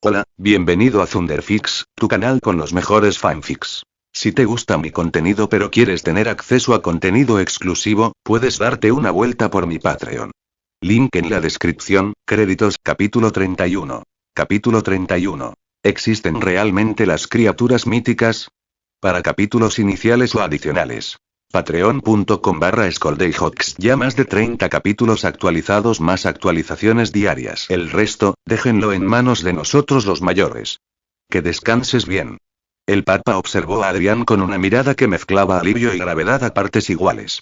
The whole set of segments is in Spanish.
Hola, bienvenido a Thunderfix, tu canal con los mejores fanfics. Si te gusta mi contenido pero quieres tener acceso a contenido exclusivo, puedes darte una vuelta por mi Patreon. Link en la descripción. Créditos. Capítulo 31. Capítulo 31. ¿Existen realmente las criaturas míticas? Para capítulos iniciales o adicionales. Patreon.com/ScoldayHawks. Ya más de 30 capítulos actualizados más actualizaciones diarias. El resto, déjenlo en manos de nosotros los mayores. Que descanses bien. El Papa observó a Adrián con una mirada que mezclaba alivio y gravedad a partes iguales.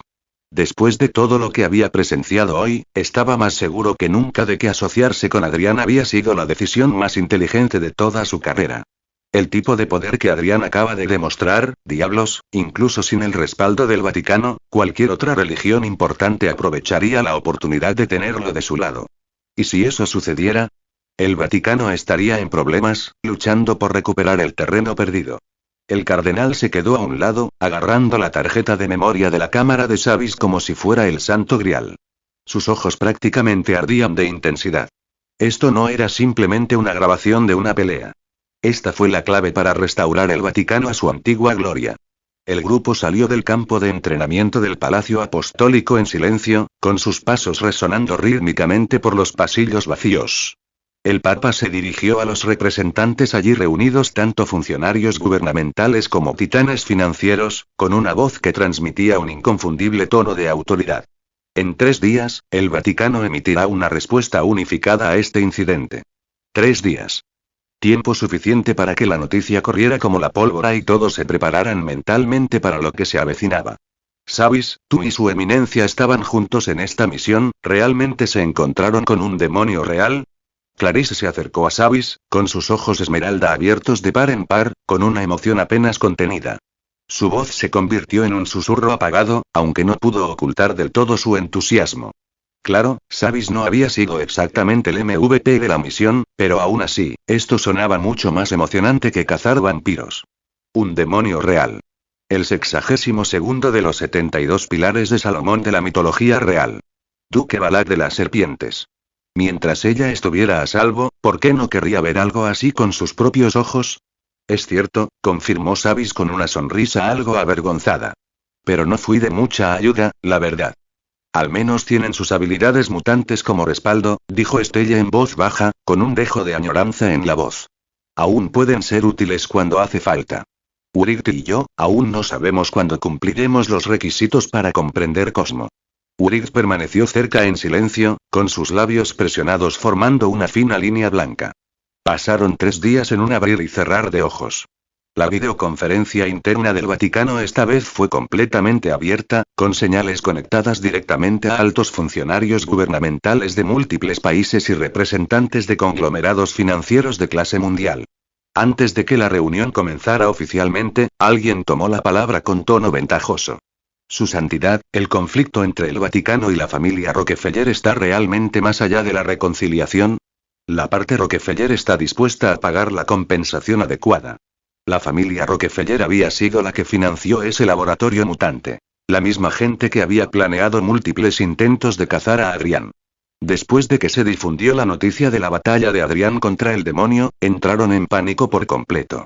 Después de todo lo que había presenciado hoy, estaba más seguro que nunca de que asociarse con Adrián había sido la decisión más inteligente de toda su carrera. El tipo de poder que Adrián acaba de demostrar, diablos, incluso sin el respaldo del Vaticano, cualquier otra religión importante aprovecharía la oportunidad de tenerlo de su lado. ¿Y si eso sucediera? El Vaticano estaría en problemas, luchando por recuperar el terreno perdido. El cardenal se quedó a un lado, agarrando la tarjeta de memoria de la cámara de Savis como si fuera el santo grial. Sus ojos prácticamente ardían de intensidad. Esto no era simplemente una grabación de una pelea. Esta fue la clave para restaurar el Vaticano a su antigua gloria. El grupo salió del campo de entrenamiento del Palacio Apostólico en silencio, con sus pasos resonando rítmicamente por los pasillos vacíos. El Papa se dirigió a los representantes allí reunidos, tanto funcionarios gubernamentales como titanes financieros, con una voz que transmitía un inconfundible tono de autoridad. En 3 días, el Vaticano emitirá una respuesta unificada a este incidente. 3 días. Tiempo suficiente para que la noticia corriera como la pólvora y todos se prepararan mentalmente para lo que se avecinaba. ¿Sabes? Tú y su eminencia estaban juntos en esta misión, ¿realmente se encontraron con un demonio real? Clarice se acercó a Sabis, con sus ojos esmeralda abiertos de par en par, con una emoción apenas contenida. Su voz se convirtió en un susurro apagado, aunque no pudo ocultar del todo su entusiasmo. Claro, Savis no había sido exactamente el MVP de la misión, pero aún así, esto sonaba mucho más emocionante que cazar vampiros. Un demonio real. El 62º de los 72 pilares de Salomón de la mitología real. Duque Balak de las serpientes. Mientras ella estuviera a salvo, ¿por qué no querría ver algo así con sus propios ojos? Es cierto, confirmó Savis con una sonrisa algo avergonzada. Pero no fui de mucha ayuda, la verdad. Al menos tienen sus habilidades mutantes como respaldo, dijo Estella en voz baja, con un dejo de añoranza en la voz. Aún pueden ser útiles cuando hace falta. Urirt y yo, aún no sabemos cuándo cumpliremos los requisitos para comprender Cosmo. Urirt permaneció cerca en silencio, con sus labios presionados formando una fina línea blanca. Pasaron 3 días en un abrir y cerrar de ojos. La videoconferencia interna del Vaticano esta vez fue completamente abierta, con señales conectadas directamente a altos funcionarios gubernamentales de múltiples países y representantes de conglomerados financieros de clase mundial. Antes de que la reunión comenzara oficialmente, alguien tomó la palabra con tono ventajoso. Su santidad, el conflicto entre el Vaticano y la familia Rockefeller está realmente más allá de la reconciliación. La parte Rockefeller está dispuesta a pagar la compensación adecuada. La familia Rockefeller había sido la que financió ese laboratorio mutante. La misma gente que había planeado múltiples intentos de cazar a Adrián. Después de que se difundió la noticia de la batalla de Adrián contra el demonio, entraron en pánico por completo.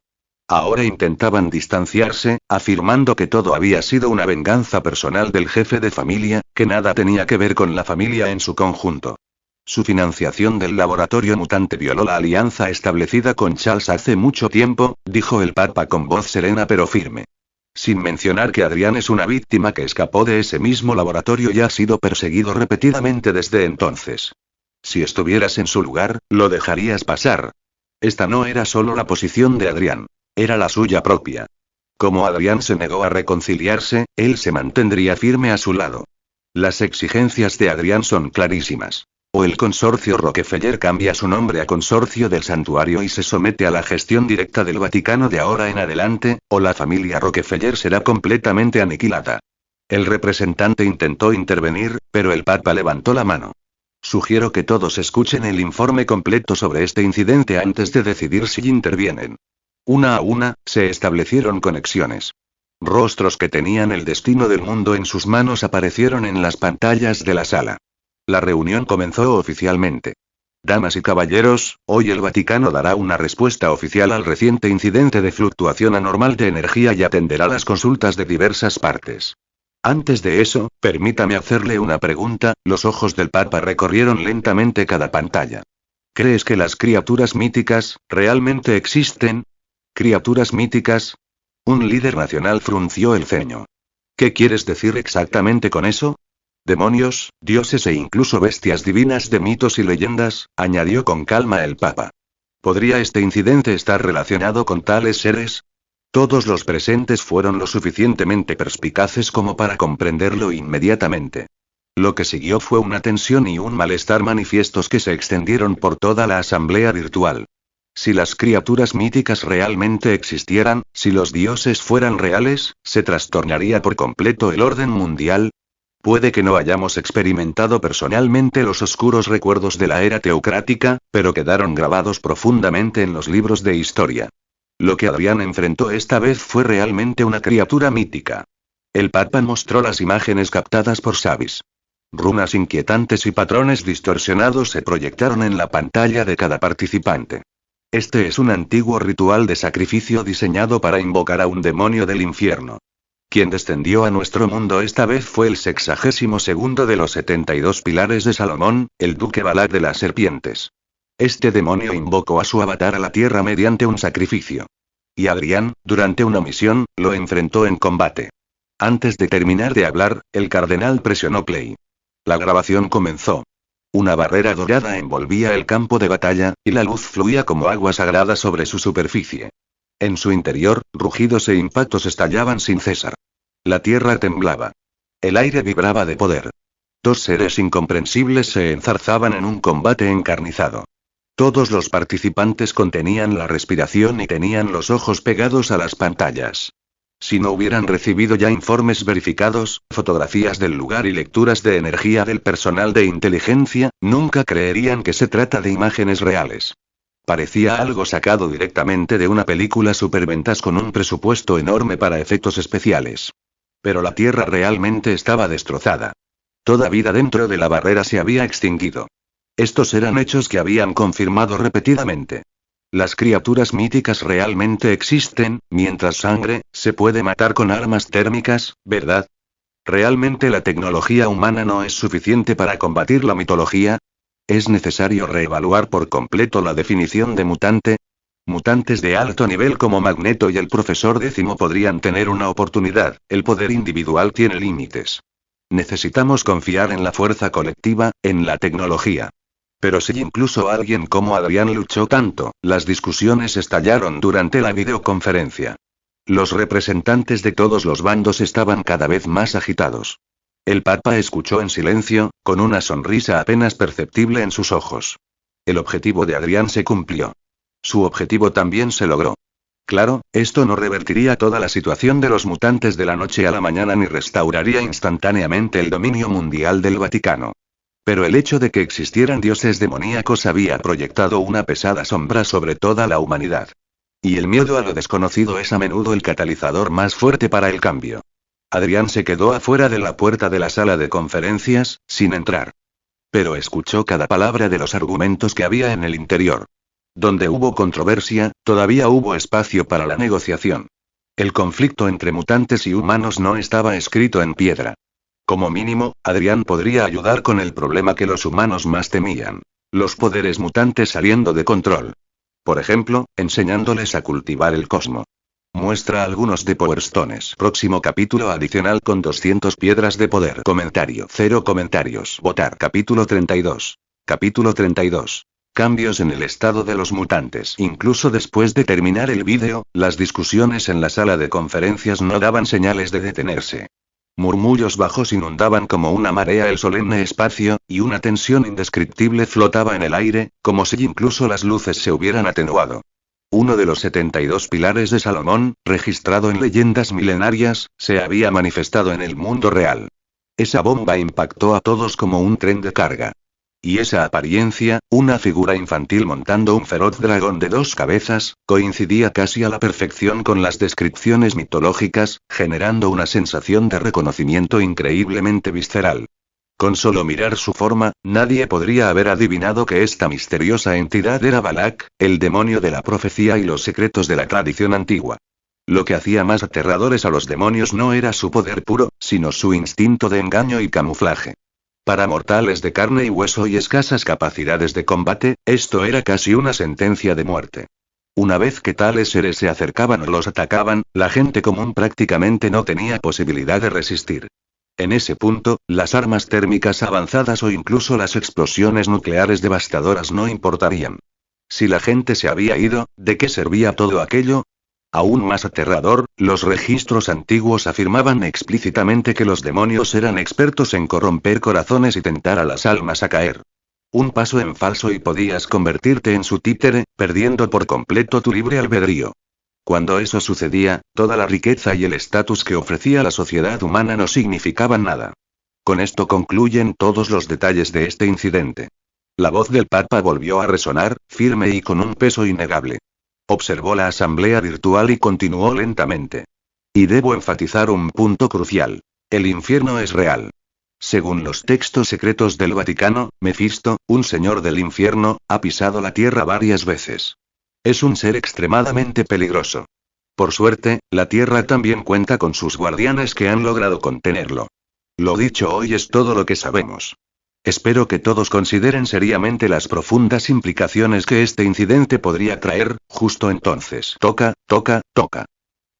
Ahora intentaban distanciarse, afirmando que todo había sido una venganza personal del jefe de familia, que nada tenía que ver con la familia en su conjunto. Su financiación del laboratorio mutante violó la alianza establecida con Charles hace mucho tiempo, dijo el Papa con voz serena pero firme. Sin mencionar que Adrián es una víctima que escapó de ese mismo laboratorio y ha sido perseguido repetidamente desde entonces. Si estuvieras en su lugar, lo dejarías pasar. Esta no era solo la posición de Adrián, era la suya propia. Como Adrián se negó a reconciliarse, él se mantendría firme a su lado. Las exigencias de Adrián son clarísimas. O el consorcio Rockefeller cambia su nombre a Consorcio del Santuario y se somete a la gestión directa del Vaticano de ahora en adelante, o la familia Rockefeller será completamente aniquilada. El representante intentó intervenir, pero el Papa levantó la mano. Sugiero que todos escuchen el informe completo sobre este incidente antes de decidir si intervienen. Una a una, se establecieron conexiones. Rostros que tenían el destino del mundo en sus manos aparecieron en las pantallas de la sala. La reunión comenzó oficialmente. Damas y caballeros, hoy el Vaticano dará una respuesta oficial al reciente incidente de fluctuación anormal de energía y atenderá las consultas de diversas partes. Antes de eso, permítame hacerle una pregunta. Los ojos del Papa recorrieron lentamente cada pantalla. ¿Crees que las criaturas míticas realmente existen? ¿Criaturas míticas? Un líder nacional frunció el ceño. ¿Qué quieres decir exactamente con eso? Demonios, dioses e incluso bestias divinas de mitos y leyendas, añadió con calma el Papa. ¿Podría este incidente estar relacionado con tales seres? Todos los presentes fueron lo suficientemente perspicaces como para comprenderlo inmediatamente. Lo que siguió fue una tensión y un malestar manifiestos que se extendieron por toda la asamblea virtual. Si las criaturas míticas realmente existieran, si los dioses fueran reales, ¿se trastornaría por completo el orden mundial? Puede que no hayamos experimentado personalmente los oscuros recuerdos de la era teocrática, pero quedaron grabados profundamente en los libros de historia. Lo que Adrián enfrentó esta vez fue realmente una criatura mítica. El Papa mostró las imágenes captadas por Savis. Runas inquietantes y patrones distorsionados se proyectaron en la pantalla de cada participante. Este es un antiguo ritual de sacrificio diseñado para invocar a un demonio del infierno. Quien descendió a nuestro mundo esta vez fue el 62º de los 72 pilares de Salomón, el duque Balak de las serpientes. Este demonio invocó a su avatar a la tierra mediante un sacrificio. Y Adrián, durante una misión, lo enfrentó en combate. Antes de terminar de hablar, el cardenal presionó play. La grabación comenzó. Una barrera dorada envolvía el campo de batalla, y la luz fluía como agua sagrada sobre su superficie. En su interior, rugidos e impactos estallaban sin cesar. La tierra temblaba. El aire vibraba de poder. Dos seres incomprensibles se enzarzaban en un combate encarnizado. Todos los participantes contenían la respiración y tenían los ojos pegados a las pantallas. Si no hubieran recibido ya informes verificados, fotografías del lugar y lecturas de energía del personal de inteligencia, nunca creerían que se trata de imágenes reales. Parecía algo sacado directamente de una película superventas con un presupuesto enorme para efectos especiales. Pero la Tierra realmente estaba destrozada. Toda vida dentro de la barrera se había extinguido. Estos eran hechos que habían confirmado repetidamente. Las criaturas míticas realmente existen, mientras sangre, se puede matar con armas térmicas, ¿verdad? ¿Realmente la tecnología humana no es suficiente para combatir la mitología? ¿Es necesario reevaluar por completo la definición de mutante? Mutantes de alto nivel como Magneto y el Profesor Décimo podrían tener una oportunidad, el poder individual tiene límites. Necesitamos confiar en la fuerza colectiva, en la tecnología. Pero si incluso alguien como Adrián luchó tanto, las discusiones estallaron durante la videoconferencia. Los representantes de todos los bandos estaban cada vez más agitados. El Papa escuchó en silencio, con una sonrisa apenas perceptible en sus ojos. El objetivo de Adrián se cumplió. Su objetivo también se logró. Claro, esto no revertiría toda la situación de los mutantes de la noche a la mañana ni restauraría instantáneamente el dominio mundial del Vaticano. Pero el hecho de que existieran dioses demoníacos había proyectado una pesada sombra sobre toda la humanidad. Y el miedo a lo desconocido es a menudo el catalizador más fuerte para el cambio. Adrián se quedó afuera de la puerta de la sala de conferencias, sin entrar. Pero escuchó cada palabra de los argumentos que había en el interior. Donde hubo controversia, todavía hubo espacio para la negociación. El conflicto entre mutantes y humanos no estaba escrito en piedra. Como mínimo, Adrián podría ayudar con el problema que los humanos más temían: los poderes mutantes saliendo de control. Por ejemplo, enseñándoles a cultivar el cosmo. Muestra algunos de Power Stones. Próximo capítulo adicional con 200 piedras de poder. Comentario. 0 comentarios. Votar. Capítulo 32. Capítulo 32. Cambios en el estado de los mutantes. Incluso después de terminar el vídeo, las discusiones en la sala de conferencias no daban señales de detenerse. Murmullos bajos inundaban como una marea el solemne espacio, y una tensión indescriptible flotaba en el aire, como si incluso las luces se hubieran atenuado. Uno de los 72 pilares de Salomón, registrado en leyendas milenarias, se había manifestado en el mundo real. Esa bomba impactó a todos como un tren de carga. Y esa apariencia, una figura infantil montando un feroz dragón de 2 cabezas, coincidía casi a la perfección con las descripciones mitológicas, generando una sensación de reconocimiento increíblemente visceral. Con solo mirar su forma, nadie podría haber adivinado que esta misteriosa entidad era Balak, el demonio de la profecía y los secretos de la tradición antigua. Lo que hacía más aterradores a los demonios no era su poder puro, sino su instinto de engaño y camuflaje. Para mortales de carne y hueso y escasas capacidades de combate, esto era casi una sentencia de muerte. Una vez que tales seres se acercaban o los atacaban, la gente común prácticamente no tenía posibilidad de resistir. En ese punto, las armas térmicas avanzadas o incluso las explosiones nucleares devastadoras no importarían. Si la gente se había ido, ¿de qué servía todo aquello? Aún más aterrador, los registros antiguos afirmaban explícitamente que los demonios eran expertos en corromper corazones y tentar a las almas a caer. Un paso en falso y podías convertirte en su títere, perdiendo por completo tu libre albedrío. Cuando eso sucedía, toda la riqueza y el estatus que ofrecía la sociedad humana no significaban nada. Con esto concluyen todos los detalles de este incidente. La voz del Papa volvió a resonar, firme y con un peso innegable. Observó la asamblea virtual y continuó lentamente. Y debo enfatizar un punto crucial. El infierno es real. Según los textos secretos del Vaticano, Mefisto, un señor del infierno, ha pisado la tierra varias veces. Es un ser extremadamente peligroso. Por suerte, la tierra también cuenta con sus guardianes que han logrado contenerlo. Lo dicho hoy es todo lo que sabemos. Espero que todos consideren seriamente las profundas implicaciones que este incidente podría traer. Justo entonces. Toca.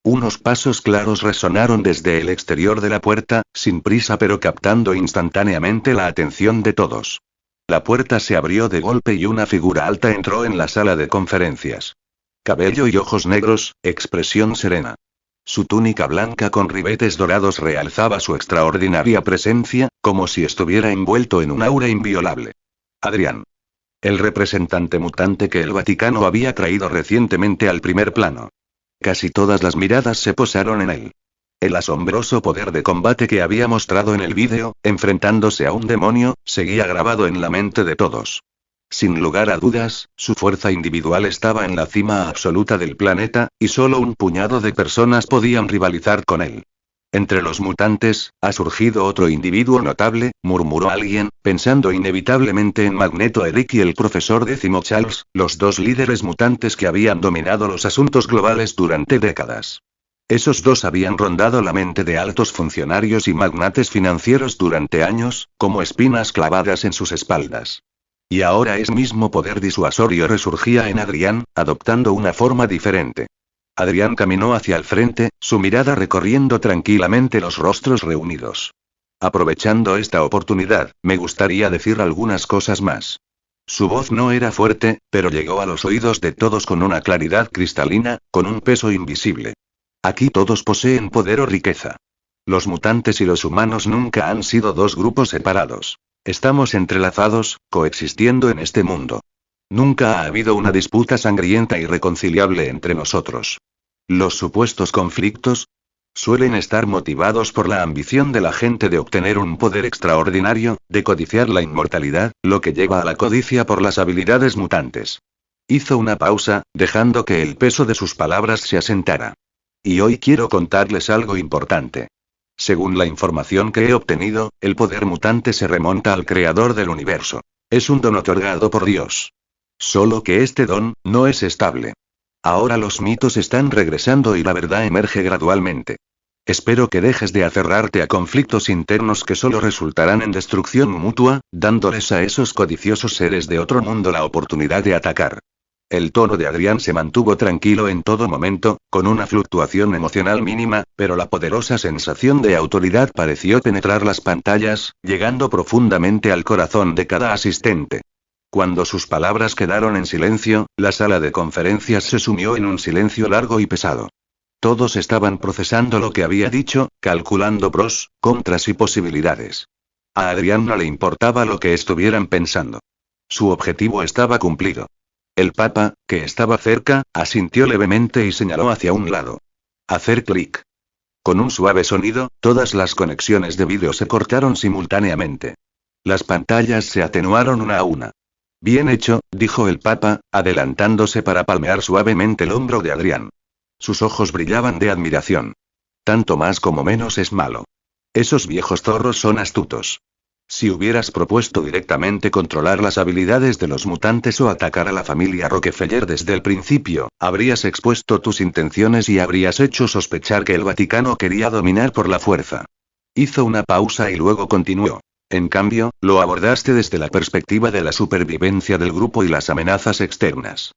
Unos pasos claros resonaron desde el exterior de la puerta, sin prisa pero captando instantáneamente la atención de todos. La puerta se abrió de golpe y una figura alta entró en la sala de conferencias. Cabello y ojos negros, expresión serena. Su túnica blanca con ribetes dorados realzaba su extraordinaria presencia, como si estuviera envuelto en un aura inviolable. Adrián. El representante mutante que el Vaticano había traído recientemente al primer plano. Casi todas las miradas se posaron en él. El asombroso poder de combate que había mostrado en el vídeo, enfrentándose a un demonio, seguía grabado en la mente de todos. Sin lugar a dudas, su fuerza individual estaba en la cima absoluta del planeta, y solo un puñado de personas podían rivalizar con él. Entre los mutantes, ha surgido otro individuo notable, murmuró alguien, pensando inevitablemente en Magneto Eric y el profesor Décimo Charles, los dos líderes mutantes que habían dominado los asuntos globales durante décadas. Esos dos habían rondado la mente de altos funcionarios y magnates financieros durante años, como espinas clavadas en sus espaldas. Y ahora ese mismo poder disuasorio resurgía en Adrián, adoptando una forma diferente. Adrián caminó hacia el frente, su mirada recorriendo tranquilamente los rostros reunidos. Aprovechando esta oportunidad, me gustaría decir algunas cosas más. Su voz no era fuerte, pero llegó a los oídos de todos con una claridad cristalina, con un peso invisible. Aquí todos poseen poder o riqueza. Los mutantes y los humanos nunca han sido dos grupos separados. Estamos entrelazados, coexistiendo en este mundo. Nunca ha habido una disputa sangrienta y irreconciliable entre nosotros. Los supuestos conflictos suelen estar motivados por la ambición de la gente de obtener un poder extraordinario, de codiciar la inmortalidad, lo que lleva a la codicia por las habilidades mutantes. Hizo una pausa, dejando que el peso de sus palabras se asentara. Y hoy quiero contarles algo importante. Según la información que he obtenido, el poder mutante se remonta al creador del universo. Es un don otorgado por Dios. Solo que este don no es estable. Ahora los mitos están regresando y la verdad emerge gradualmente. Espero que dejes de aferrarte a conflictos internos que solo resultarán en destrucción mutua, dándoles a esos codiciosos seres de otro mundo la oportunidad de atacar. El tono de Adrián se mantuvo tranquilo en todo momento, con una fluctuación emocional mínima, pero la poderosa sensación de autoridad pareció penetrar las pantallas, llegando profundamente al corazón de cada asistente. Cuando sus palabras quedaron en silencio, la sala de conferencias se sumió en un silencio largo y pesado. Todos estaban procesando lo que había dicho, calculando pros, contras y posibilidades. A Adrián no le importaba lo que estuvieran pensando. Su objetivo estaba cumplido. El Papa, que estaba cerca, asintió levemente y señaló hacia un lado. Hacer clic. Con un suave sonido, todas las conexiones de vídeo se cortaron simultáneamente. Las pantallas se atenuaron una a una. Bien hecho, dijo el Papa, adelantándose para palmear suavemente el hombro de Adrián. Sus ojos brillaban de admiración. Tanto más como menos es malo. Esos viejos zorros son astutos. Si hubieras propuesto directamente controlar las habilidades de los mutantes o atacar a la familia Rockefeller desde el principio, habrías expuesto tus intenciones y habrías hecho sospechar que el Vaticano quería dominar por la fuerza. Hizo una pausa y luego continuó. En cambio, lo abordaste desde la perspectiva de la supervivencia del grupo y las amenazas externas.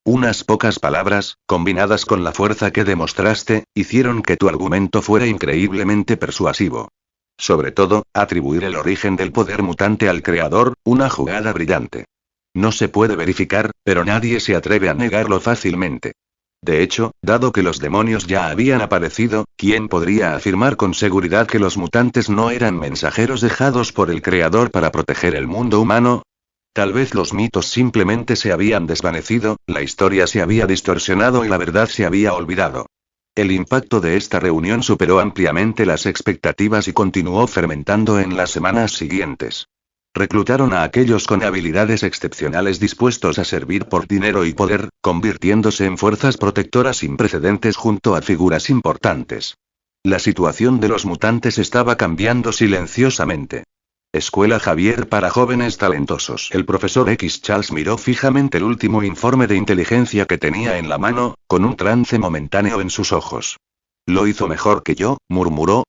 Unas pocas palabras, combinadas con la fuerza que demostraste, hicieron que tu argumento fuera increíblemente persuasivo. Sobre todo, atribuir el origen del poder mutante al creador, una jugada brillante. No se puede verificar, pero nadie se atreve a negarlo fácilmente. De hecho, dado que los demonios ya habían aparecido, ¿quién podría afirmar con seguridad que los mutantes no eran mensajeros dejados por el creador para proteger el mundo humano? Tal vez los mitos simplemente se habían desvanecido, la historia se había distorsionado y la verdad se había olvidado. El impacto de esta reunión superó ampliamente las expectativas y continuó fermentando en las semanas siguientes. Reclutaron a aquellos con habilidades excepcionales dispuestos a servir por dinero y poder, convirtiéndose en fuerzas protectoras sin precedentes junto a figuras importantes. La situación de los mutantes estaba cambiando silenciosamente. Escuela Javier para jóvenes talentosos. El profesor X. Charles miró fijamente el último informe de inteligencia que tenía en la mano, con un trance momentáneo en sus ojos. Lo hizo mejor que yo, murmuró.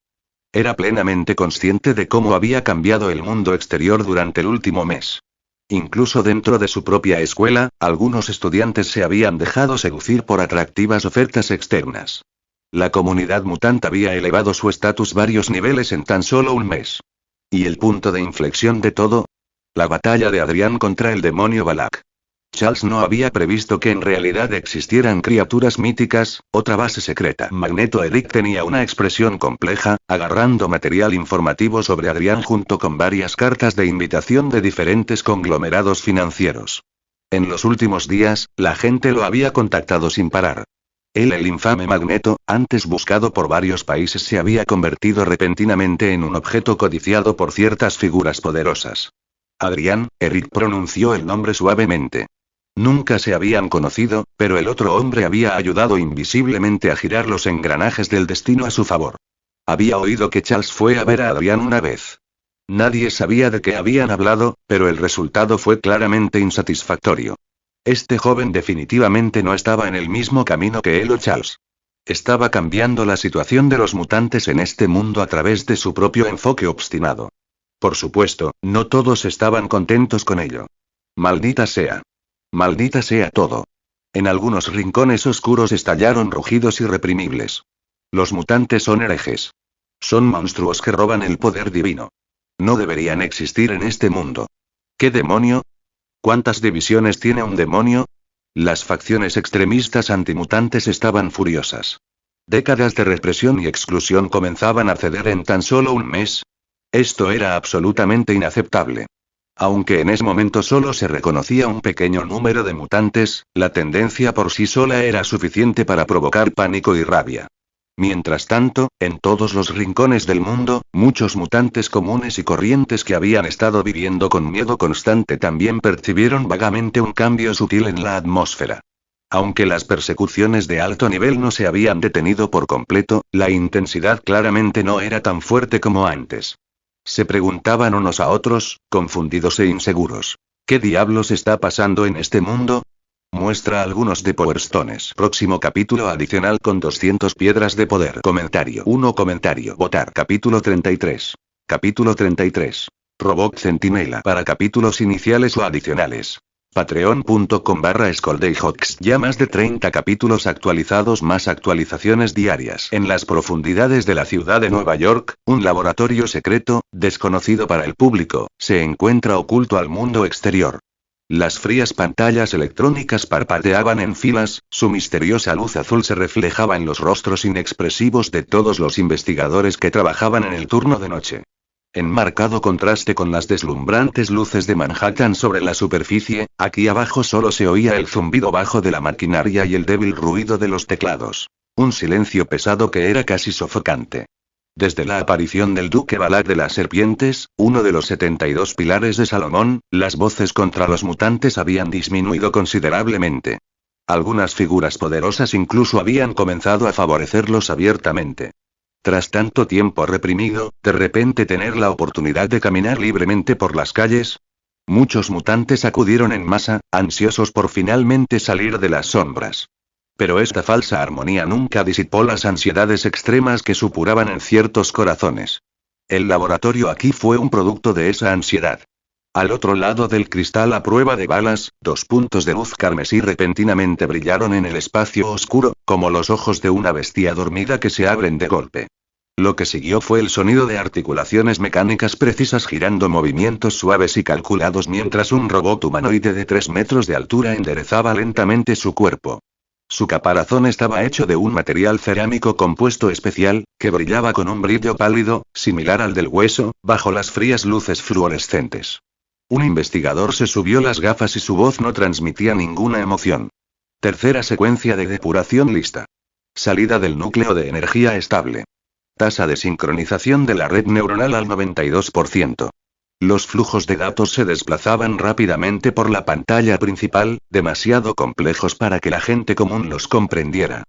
Era plenamente consciente de cómo había cambiado el mundo exterior durante el último mes. Incluso dentro de su propia escuela, algunos estudiantes se habían dejado seducir por atractivas ofertas externas. La comunidad mutante había elevado su estatus varios niveles en tan solo un mes. ¿Y el punto de inflexión de todo? La batalla de Adrián contra el demonio Balak. Charles no había previsto que en realidad existieran criaturas míticas, otra base secreta. Magneto Eric tenía una expresión compleja, agarrando material informativo sobre Adrián junto con varias cartas de invitación de diferentes conglomerados financieros. En los últimos días, la gente lo había contactado sin parar. El infame Magneto, antes buscado por varios países, se había convertido repentinamente en un objeto codiciado por ciertas figuras poderosas. Adrián, Eric pronunció el nombre suavemente. Nunca se habían conocido, pero el otro hombre había ayudado invisiblemente a girar los engranajes del destino a su favor. Había oído que Charles fue a ver a Adrián una vez. Nadie sabía de qué habían hablado, pero el resultado fue claramente insatisfactorio. Este joven definitivamente no estaba en el mismo camino que él o Charles. Estaba cambiando la situación de los mutantes en este mundo a través de su propio enfoque obstinado. Por supuesto, no todos estaban contentos con ello. Maldita sea. Maldita sea todo. En algunos rincones oscuros estallaron rugidos irreprimibles. Los mutantes son herejes. Son monstruos que roban el poder divino. No deberían existir en este mundo. ¿Qué demonio? ¿Cuántas divisiones tiene un demonio? Las facciones extremistas antimutantes estaban furiosas. Décadas de represión y exclusión comenzaban a ceder en tan solo un mes. Esto era absolutamente inaceptable. Aunque en ese momento solo se reconocía un pequeño número de mutantes, la tendencia por sí sola era suficiente para provocar pánico y rabia. Mientras tanto, en todos los rincones del mundo, muchos mutantes comunes y corrientes que habían estado viviendo con miedo constante también percibieron vagamente un cambio sutil en la atmósfera. Aunque las persecuciones de alto nivel no se habían detenido por completo, la intensidad claramente no era tan fuerte como antes. Se preguntaban unos a otros, confundidos e inseguros. ¿Qué diablos está pasando en este mundo? Muestra algunos de Power Stones. Próximo capítulo adicional con 200 piedras de poder. Comentario 1. Comentario. Votar. Capítulo 33. Capítulo 33. Robot Centinela. Para capítulos iniciales o adicionales. Patreon.com/ScoldayHawks. Ya más de 30 capítulos actualizados, más actualizaciones diarias. En las profundidades de la ciudad de Nueva York, un laboratorio secreto, desconocido para el público, se encuentra oculto al mundo exterior. Las frías pantallas electrónicas parpadeaban en filas, su misteriosa luz azul se reflejaba en los rostros inexpresivos de todos los investigadores que trabajaban en el turno de noche. En marcado contraste con las deslumbrantes luces de Manhattan sobre la superficie, aquí abajo solo se oía el zumbido bajo de la maquinaria y el débil ruido de los teclados. Un silencio pesado que era casi sofocante. Desde la aparición del Duque Balak de las Serpientes, uno de los 72 pilares de Salomón, las voces contra los mutantes habían disminuido considerablemente. Algunas figuras poderosas incluso habían comenzado a favorecerlos abiertamente. Tras tanto tiempo reprimido, de repente tener la oportunidad de caminar libremente por las calles. Muchos mutantes acudieron en masa, ansiosos por finalmente salir de las sombras. Pero esta falsa armonía nunca disipó las ansiedades extremas que supuraban en ciertos corazones. El laboratorio aquí fue un producto de esa ansiedad. Al otro lado del cristal a prueba de balas, 2 puntos de luz carmesí repentinamente brillaron en el espacio oscuro, como los ojos de una bestia dormida que se abren de golpe. Lo que siguió fue el sonido de articulaciones mecánicas precisas girando movimientos suaves y calculados mientras un robot humanoide de 3 metros de altura enderezaba lentamente su cuerpo. Su caparazón estaba hecho de un material cerámico compuesto especial, que brillaba con un brillo pálido, similar al del hueso, bajo las frías luces fluorescentes. Un investigador se subió las gafas y su voz no transmitía ninguna emoción. Tercera secuencia de depuración lista. Salida del núcleo de energía estable. Tasa de sincronización de la red neuronal al 92%. Los flujos de datos se desplazaban rápidamente por la pantalla principal, demasiado complejos para que la gente común los comprendiera.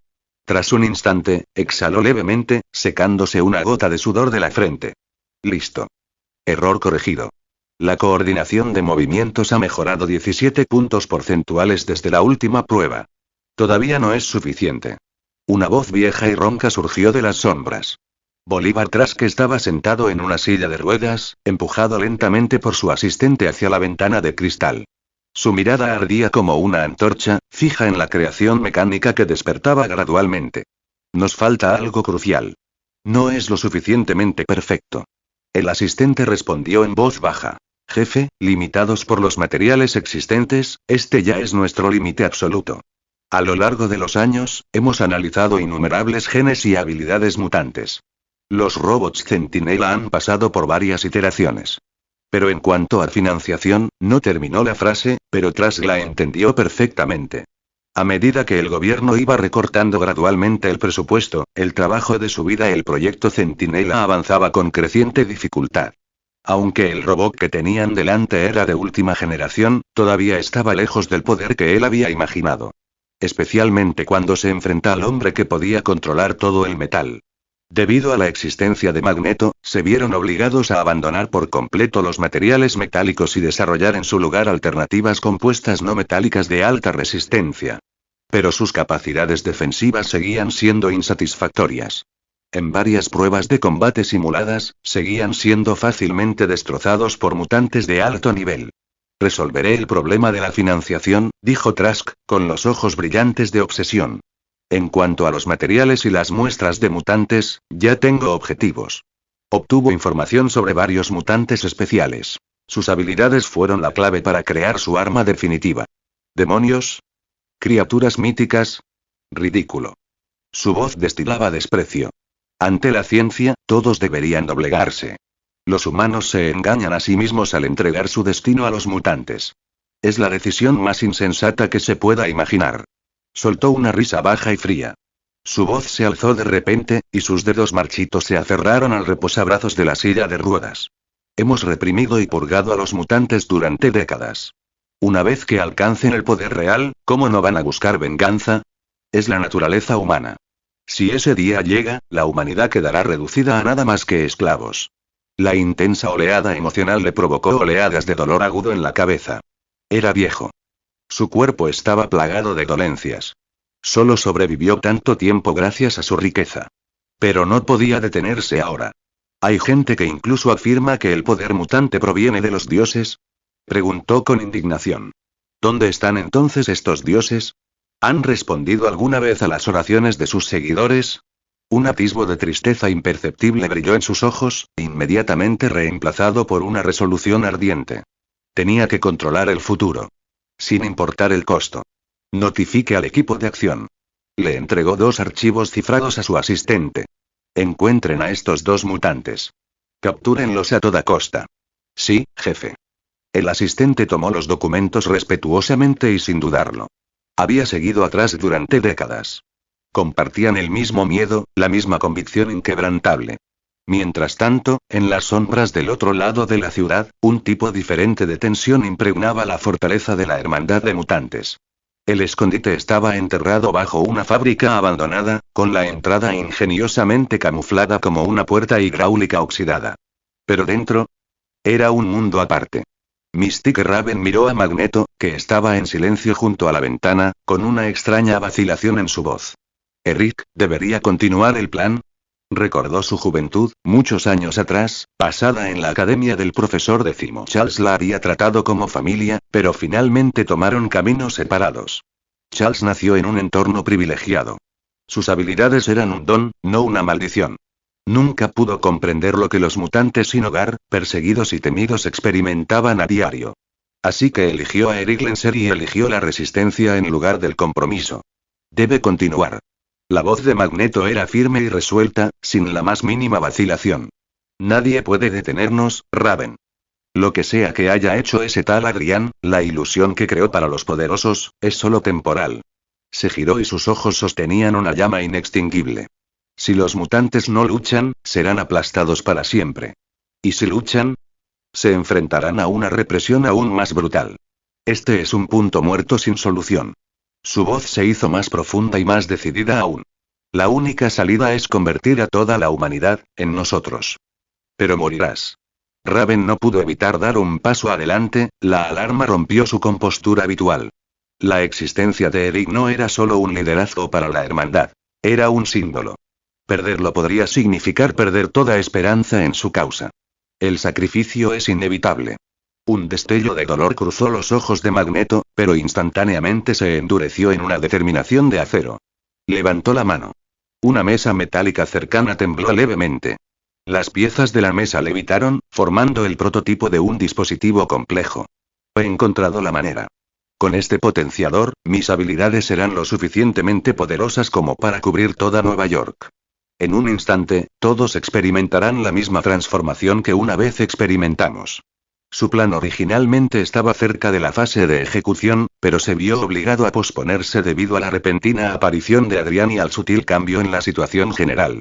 Tras un instante, exhaló levemente, secándose una gota de sudor de la frente. Listo. Error corregido. La coordinación de movimientos ha mejorado 17 puntos porcentuales desde la última prueba. Todavía no es suficiente. Una voz vieja y ronca surgió de las sombras. Bolívar Trask estaba sentado en una silla de ruedas, empujado lentamente por su asistente hacia la ventana de cristal. Su mirada ardía como una antorcha, fija en la creación mecánica que despertaba gradualmente. Nos falta algo crucial. No es lo suficientemente perfecto. El asistente respondió en voz baja. Jefe, limitados por los materiales existentes, este ya es nuestro límite absoluto. A lo largo de los años, hemos analizado innumerables genes y habilidades mutantes. Los robots Centinela han pasado por varias iteraciones. Pero en cuanto a financiación, no terminó la frase, pero Trask la entendió perfectamente. A medida que el gobierno iba recortando gradualmente el presupuesto, el trabajo de su vida, el proyecto Centinela avanzaba con creciente dificultad. Aunque el robot que tenían delante era de última generación, todavía estaba lejos del poder que él había imaginado. Especialmente cuando se enfrenta al hombre que podía controlar todo el metal. Debido a la existencia de Magneto, se vieron obligados a abandonar por completo los materiales metálicos y desarrollar en su lugar alternativas compuestas no metálicas de alta resistencia. Pero sus capacidades defensivas seguían siendo insatisfactorias. En varias pruebas de combate simuladas, seguían siendo fácilmente destrozados por mutantes de alto nivel. Resolveré el problema de la financiación, dijo Trask, con los ojos brillantes de obsesión. En cuanto a los materiales y las muestras de mutantes, ya tengo objetivos. Obtuvo información sobre varios mutantes especiales. Sus habilidades fueron la clave para crear su arma definitiva. ¿Demonios? ¿Criaturas míticas? Ridículo. Su voz destilaba desprecio. Ante la ciencia, todos deberían doblegarse. Los humanos se engañan a sí mismos al entregar su destino a los mutantes. Es la decisión más insensata que se pueda imaginar. Soltó una risa baja y fría. Su voz se alzó de repente, y sus dedos marchitos se aferraron al reposabrazos de la silla de ruedas. Hemos reprimido y purgado a los mutantes durante décadas. Una vez que alcancen el poder real, ¿cómo no van a buscar venganza? Es la naturaleza humana. Si ese día llega, la humanidad quedará reducida a nada más que esclavos. La intensa oleada emocional le provocó oleadas de dolor agudo en la cabeza. Era viejo. Su cuerpo estaba plagado de dolencias. Solo sobrevivió tanto tiempo gracias a su riqueza. Pero no podía detenerse ahora. ¿Hay gente que incluso afirma que el poder mutante proviene de los dioses? Preguntó con indignación. ¿Dónde están entonces estos dioses? ¿Han respondido alguna vez a las oraciones de sus seguidores? Un atisbo de tristeza imperceptible brilló en sus ojos, inmediatamente reemplazado por una resolución ardiente. Tenía que controlar el futuro. Sin importar el costo. Notifique al equipo de acción. Le entregó 2 archivos cifrados a su asistente. Encuentren a estos 2 mutantes. Captúrenlos a toda costa. Sí, jefe. El asistente tomó los documentos respetuosamente y sin dudarlo. Había seguido atrás durante décadas. Compartían el mismo miedo, la misma convicción inquebrantable. Mientras tanto, en las sombras del otro lado de la ciudad, un tipo diferente de tensión impregnaba la fortaleza de la hermandad de mutantes. El escondite estaba enterrado bajo una fábrica abandonada, con la entrada ingeniosamente camuflada como una puerta hidráulica oxidada. Pero dentro, era un mundo aparte. Mystique Raven miró a Magneto, que estaba en silencio junto a la ventana, con una extraña vacilación en su voz. «Eric, ¿debería continuar el plan?». Recordó su juventud, muchos años atrás, pasada en la academia del profesor décimo. Charles la había tratado como familia, pero finalmente tomaron caminos separados. Charles nació en un entorno privilegiado. Sus habilidades eran un don, no una maldición. Nunca pudo comprender lo que los mutantes sin hogar, perseguidos y temidos experimentaban a diario. Así que eligió a Eric Lenser y eligió la resistencia en lugar del compromiso. Debe continuar. La voz de Magneto era firme y resuelta, sin la más mínima vacilación. Nadie puede detenernos, Raven. Lo que sea que haya hecho ese tal Adrián, la ilusión que creó para los poderosos, es solo temporal. Se giró y sus ojos sostenían una llama inextinguible. Si los mutantes no luchan, serán aplastados para siempre. Y si luchan, se enfrentarán a una represión aún más brutal. Este es un punto muerto sin solución. Su voz se hizo más profunda y más decidida aún. La única salida es convertir a toda la humanidad en nosotros. Pero morirás. Raven no pudo evitar dar un paso adelante, la alarma rompió su compostura habitual. La existencia de Eric no era solo un liderazgo para la hermandad. Era un símbolo. Perderlo podría significar perder toda esperanza en su causa. El sacrificio es inevitable. Un destello de dolor cruzó los ojos de Magneto, pero instantáneamente se endureció en una determinación de acero. Levantó la mano. Una mesa metálica cercana tembló levemente. Las piezas de la mesa levitaron, formando el prototipo de un dispositivo complejo. He encontrado la manera. Con este potenciador, mis habilidades serán lo suficientemente poderosas como para cubrir toda Nueva York. En un instante, todos experimentarán la misma transformación que una vez experimentamos. Su plan originalmente estaba cerca de la fase de ejecución, pero se vio obligado a posponerse debido a la repentina aparición de Adrián y al sutil cambio en la situación general.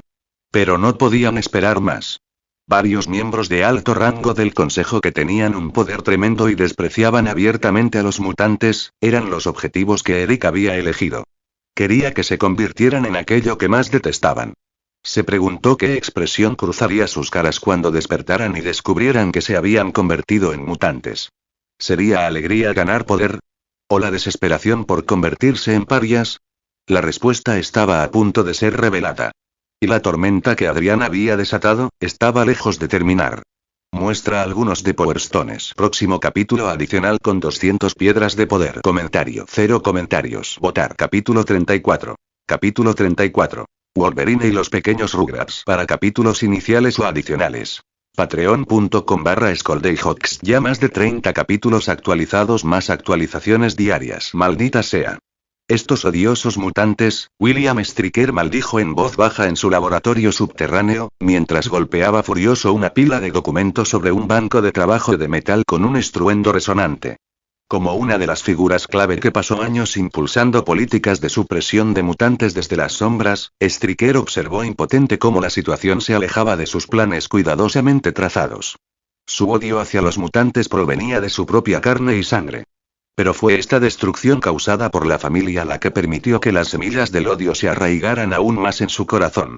Pero no podían esperar más. Varios miembros de alto rango del Consejo que tenían un poder tremendo y despreciaban abiertamente a los mutantes, eran los objetivos que Eric había elegido. Quería que se convirtieran en aquello que más detestaban. Se preguntó qué expresión cruzaría sus caras cuando despertaran y descubrieran que se habían convertido en mutantes. ¿Sería alegría ganar poder? ¿O la desesperación por convertirse en parias? La respuesta estaba a punto de ser revelada. Y la tormenta que Adrián había desatado, estaba lejos de terminar. Muestra algunos de Power Stones. Próximo capítulo adicional con 200 piedras de poder. Comentario. 0 comentarios. Votar. Capítulo 34. Capítulo 34. Wolverine y los pequeños Rugrats. Para capítulos iniciales o adicionales. Patreon.com/ScoldayHawks. Ya más de 30 capítulos actualizados, más actualizaciones diarias. Maldita sea. Estos odiosos mutantes, William Stryker maldijo en voz baja en su laboratorio subterráneo, mientras golpeaba furioso una pila de documentos sobre un banco de trabajo de metal con un estruendo resonante. Como una de las figuras clave que pasó años impulsando políticas de supresión de mutantes desde las sombras, Stryker observó impotente cómo la situación se alejaba de sus planes cuidadosamente trazados. Su odio hacia los mutantes provenía de su propia carne y sangre. Pero fue esta destrucción causada por la familia la que permitió que las semillas del odio se arraigaran aún más en su corazón.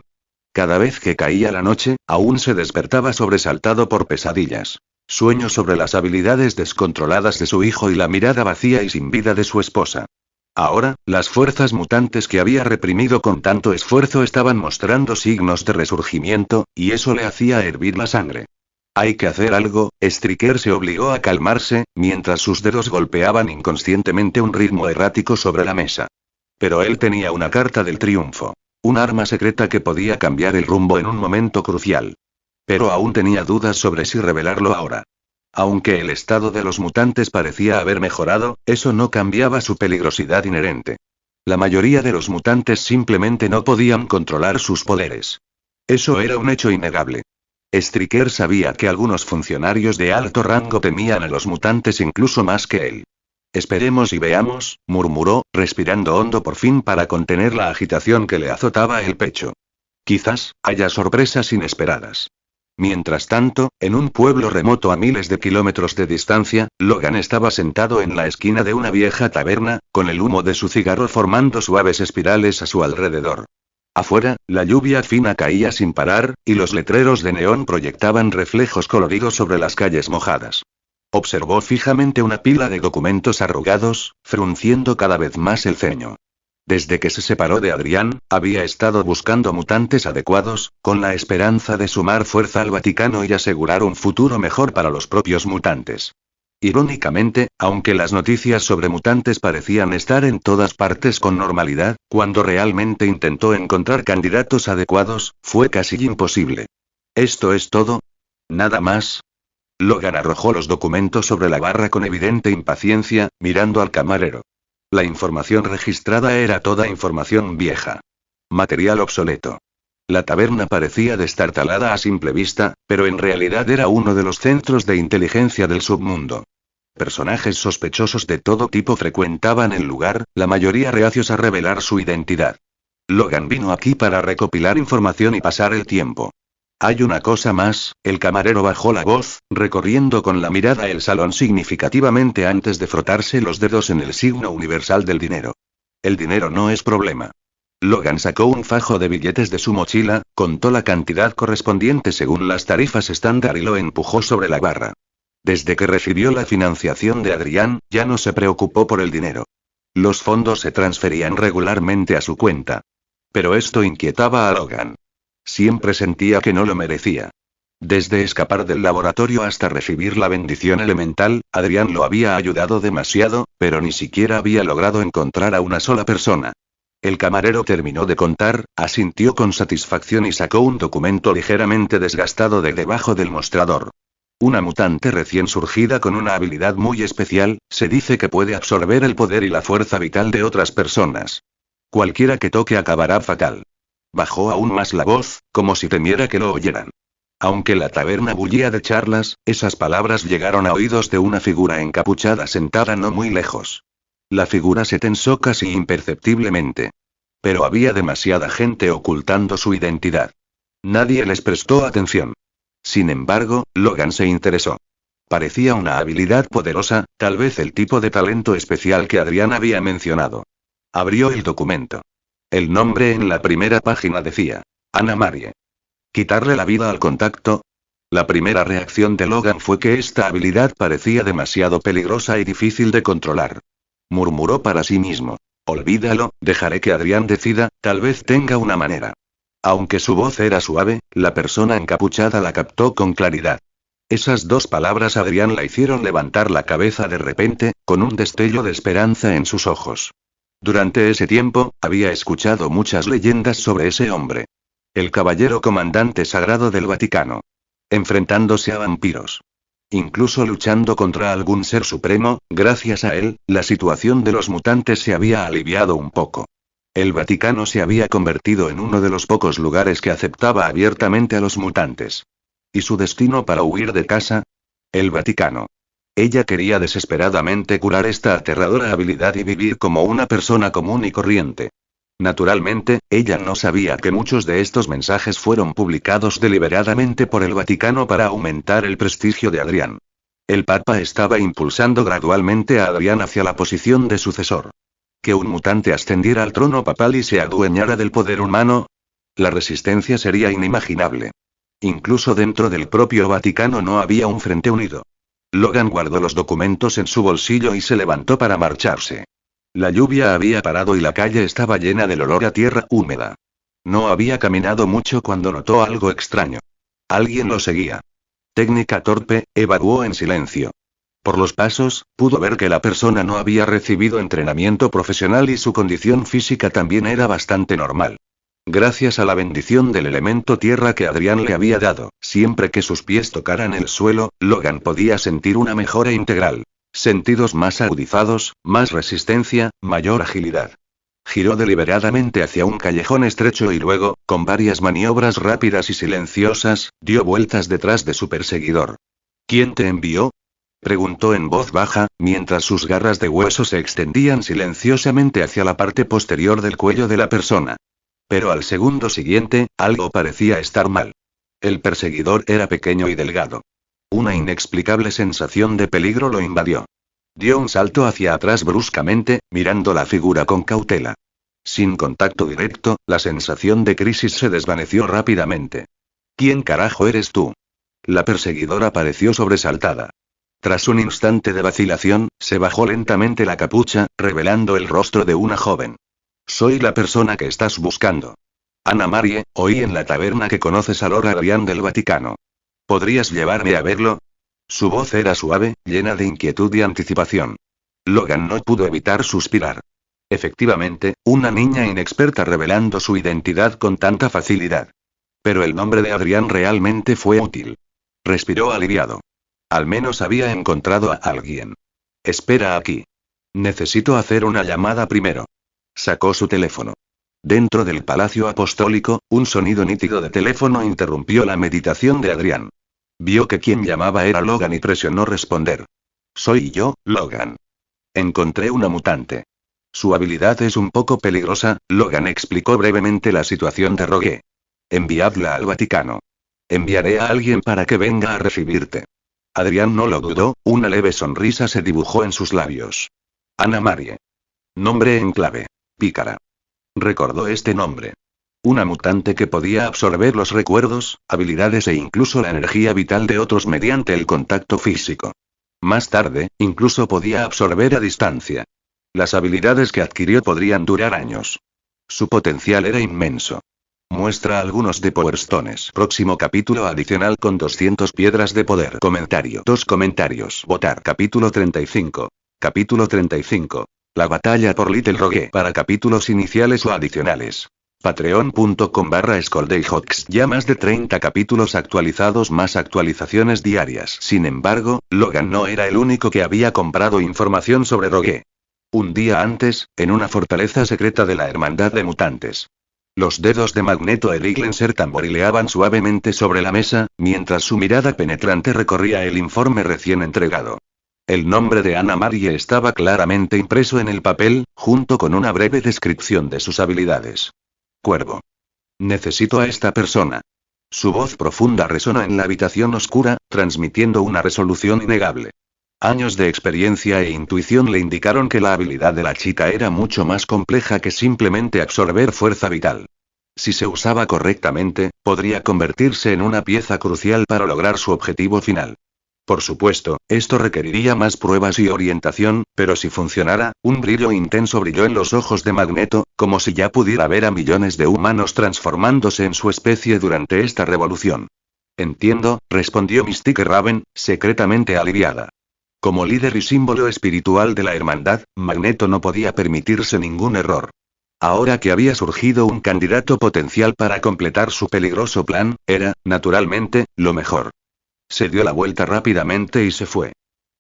Cada vez que caía la noche, aún se despertaba sobresaltado por pesadillas. Sueños sobre las habilidades descontroladas de su hijo y la mirada vacía y sin vida de su esposa. Ahora, las fuerzas mutantes que había reprimido con tanto esfuerzo estaban mostrando signos de resurgimiento, y eso le hacía hervir la sangre. Hay que hacer algo. Stryker se obligó a calmarse, mientras sus dedos golpeaban inconscientemente un ritmo errático sobre la mesa. Pero él tenía una carta del triunfo. Un arma secreta que podía cambiar el rumbo en un momento crucial. Pero aún tenía dudas sobre si revelarlo ahora. Aunque el estado de los mutantes parecía haber mejorado, eso no cambiaba su peligrosidad inherente. La mayoría de los mutantes simplemente no podían controlar sus poderes. Eso era un hecho innegable. Stryker sabía que algunos funcionarios de alto rango temían a los mutantes incluso más que él. Esperemos y veamos, murmuró, respirando hondo por fin para contener la agitación que le azotaba el pecho. Quizás haya sorpresas inesperadas. Mientras tanto, en un pueblo remoto a miles de kilómetros de distancia, Logan estaba sentado en la esquina de una vieja taberna, con el humo de su cigarro formando suaves espirales a su alrededor. Afuera, la lluvia fina caía sin parar, y los letreros de neón proyectaban reflejos coloridos sobre las calles mojadas. Observó fijamente una pila de documentos arrugados, frunciendo cada vez más el ceño. Desde que se separó de Adrián, había estado buscando mutantes adecuados, con la esperanza de sumar fuerza al Vaticano y asegurar un futuro mejor para los propios mutantes. Irónicamente, aunque las noticias sobre mutantes parecían estar en todas partes con normalidad, cuando realmente intentó encontrar candidatos adecuados, fue casi imposible. ¿Esto es todo? ¿Nada más? Logan arrojó los documentos sobre la barra con evidente impaciencia, mirando al camarero. La información registrada era toda información vieja. Material obsoleto. La taberna parecía destartalada a simple vista, pero en realidad era uno de los centros de inteligencia del submundo. Personajes sospechosos de todo tipo frecuentaban el lugar, la mayoría reacios a revelar su identidad. Logan vino aquí para recopilar información y pasar el tiempo. Hay una cosa más, el camarero bajó la voz, recorriendo con la mirada el salón significativamente antes de frotarse los dedos en el signo universal del dinero. El dinero no es problema. Logan sacó un fajo de billetes de su mochila, contó la cantidad correspondiente según las tarifas estándar y lo empujó sobre la barra. Desde que recibió la financiación de Adrián, ya no se preocupó por el dinero. Los fondos se transferían regularmente a su cuenta. Pero esto inquietaba a Logan. Siempre sentía que no lo merecía. Desde escapar del laboratorio hasta recibir la bendición elemental, Adrián lo había ayudado demasiado, pero ni siquiera había logrado encontrar a una sola persona. El camarero terminó de contar, asintió con satisfacción y sacó un documento ligeramente desgastado de debajo del mostrador. Una mutante recién surgida con una habilidad muy especial, se dice que puede absorber el poder y la fuerza vital de otras personas. Cualquiera que toque acabará fatal. Bajó aún más la voz, como si temiera que lo oyeran. Aunque la taberna bullía de charlas, esas palabras llegaron a oídos de una figura encapuchada sentada no muy lejos. La figura se tensó casi imperceptiblemente. Pero había demasiada gente ocultando su identidad. Nadie les prestó atención. Sin embargo, Logan se interesó. Parecía una habilidad poderosa, tal vez el tipo de talento especial que Adrián había mencionado. Abrió el documento. El nombre en la primera página decía: Ana Marie. ¿Quitarle la vida al contacto? La primera reacción de Logan fue que esta habilidad parecía demasiado peligrosa y difícil de controlar. Murmuró para sí mismo: olvídalo, dejaré que Adrián decida, tal vez tenga una manera. Aunque su voz era suave, la persona encapuchada la captó con claridad. Esas dos palabras a Adrián la hicieron levantar la cabeza de repente, con un destello de esperanza en sus ojos. Durante ese tiempo, había escuchado muchas leyendas sobre ese hombre. El caballero comandante sagrado del Vaticano. Enfrentándose a vampiros. Incluso luchando contra algún ser supremo, gracias a él, la situación de los mutantes se había aliviado un poco. El Vaticano se había convertido en uno de los pocos lugares que aceptaba abiertamente a los mutantes. ¿Y su destino para huir de casa? El Vaticano. Ella quería desesperadamente curar esta aterradora habilidad y vivir como una persona común y corriente. Naturalmente, ella no sabía que muchos de estos mensajes fueron publicados deliberadamente por el Vaticano para aumentar el prestigio de Adrián. El Papa estaba impulsando gradualmente a Adrián hacia la posición de sucesor. Que un mutante ascendiera al trono papal y se adueñara del poder humano. La resistencia sería inimaginable. Incluso dentro del propio Vaticano no había un frente unido. Logan guardó los documentos en su bolsillo y se levantó para marcharse. La lluvia había parado y la calle estaba llena del olor a tierra húmeda. No había caminado mucho cuando notó algo extraño. Alguien lo seguía. Técnica torpe, evaluó en silencio. Por los pasos, pudo ver que la persona no había recibido entrenamiento profesional y su condición física también era bastante normal. Gracias a la bendición del elemento tierra que Adrián le había dado, siempre que sus pies tocaran el suelo, Logan podía sentir una mejora integral. Sentidos más agudizados, más resistencia, mayor agilidad. Giró deliberadamente hacia un callejón estrecho y luego, con varias maniobras rápidas y silenciosas, dio vueltas detrás de su perseguidor. ¿Quién te envió? Preguntó en voz baja, mientras sus garras de hueso se extendían silenciosamente hacia la parte posterior del cuello de la persona. Pero al segundo siguiente, algo parecía estar mal. El perseguidor era pequeño y delgado. Una inexplicable sensación de peligro lo invadió. Dio un salto hacia atrás bruscamente, mirando la figura con cautela. Sin contacto directo, la sensación de crisis se desvaneció rápidamente. ¿Quién carajo eres tú? La perseguidora pareció sobresaltada. Tras un instante de vacilación, se bajó lentamente la capucha, revelando el rostro de una joven. Soy la persona que estás buscando. Anna Marie, oí en la taberna que conoces a Lord Adrian del Vaticano. ¿Podrías llevarme a verlo? Su voz era suave, llena de inquietud y anticipación. Logan no pudo evitar suspirar. Efectivamente, una niña inexperta revelando su identidad con tanta facilidad. Pero el nombre de Adrian realmente fue útil. Respiró aliviado. Al menos había encontrado a alguien. Espera aquí. Necesito hacer una llamada primero. Sacó su teléfono. Dentro del Palacio Apostólico, un sonido nítido de teléfono interrumpió la meditación de Adrian. Vio que quien llamaba era Logan y presionó responder. Soy yo, Logan. Encontré una mutante. Su habilidad es un poco peligrosa, Logan explicó brevemente la situación de Rogue. Enviadla al Vaticano. Enviaré a alguien para que venga a recibirte. Adrian no lo dudó, una leve sonrisa se dibujó en sus labios. Anna Marie. Nombre en clave. Pícara. Recordó este nombre. Una mutante que podía absorber los recuerdos, habilidades e incluso la energía vital de otros mediante el contacto físico. Más tarde, incluso podía absorber a distancia. Las habilidades que adquirió podrían durar años. Su potencial era inmenso. Muestra algunos de Power Stones. Próximo capítulo adicional con 200 piedras de poder. Comentario. 2 comentarios. Votar. Capítulo 35. Capítulo 35. La batalla por Little Rogue. Para capítulos iniciales o adicionales. Patreon.com/ScoldayHawks. Ya más de 30 capítulos actualizados más actualizaciones diarias. Sin embargo, Logan no era el único que había comprado información sobre Rogue. Un día antes, en una fortaleza secreta de la Hermandad de Mutantes. Los dedos de Magneto Eriglenser tamborileaban suavemente sobre la mesa, mientras su mirada penetrante recorría el informe recién entregado. El nombre de Anna Marie estaba claramente impreso en el papel, junto con una breve descripción de sus habilidades. Cuervo. Necesito a esta persona. Su voz profunda resonó en la habitación oscura, transmitiendo una resolución innegable. Años de experiencia e intuición le indicaron que la habilidad de la chica era mucho más compleja que simplemente absorber fuerza vital. Si se usaba correctamente, podría convertirse en una pieza crucial para lograr su objetivo final. Por supuesto, esto requeriría más pruebas y orientación, pero si funcionara, un brillo intenso brilló en los ojos de Magneto, como si ya pudiera ver a millones de humanos transformándose en su especie durante esta revolución. Entiendo, respondió Mystique Raven, secretamente aliviada. Como líder y símbolo espiritual de la hermandad, Magneto no podía permitirse ningún error. Ahora que había surgido un candidato potencial para completar su peligroso plan, era, naturalmente, lo mejor. Se dio la vuelta rápidamente y se fue.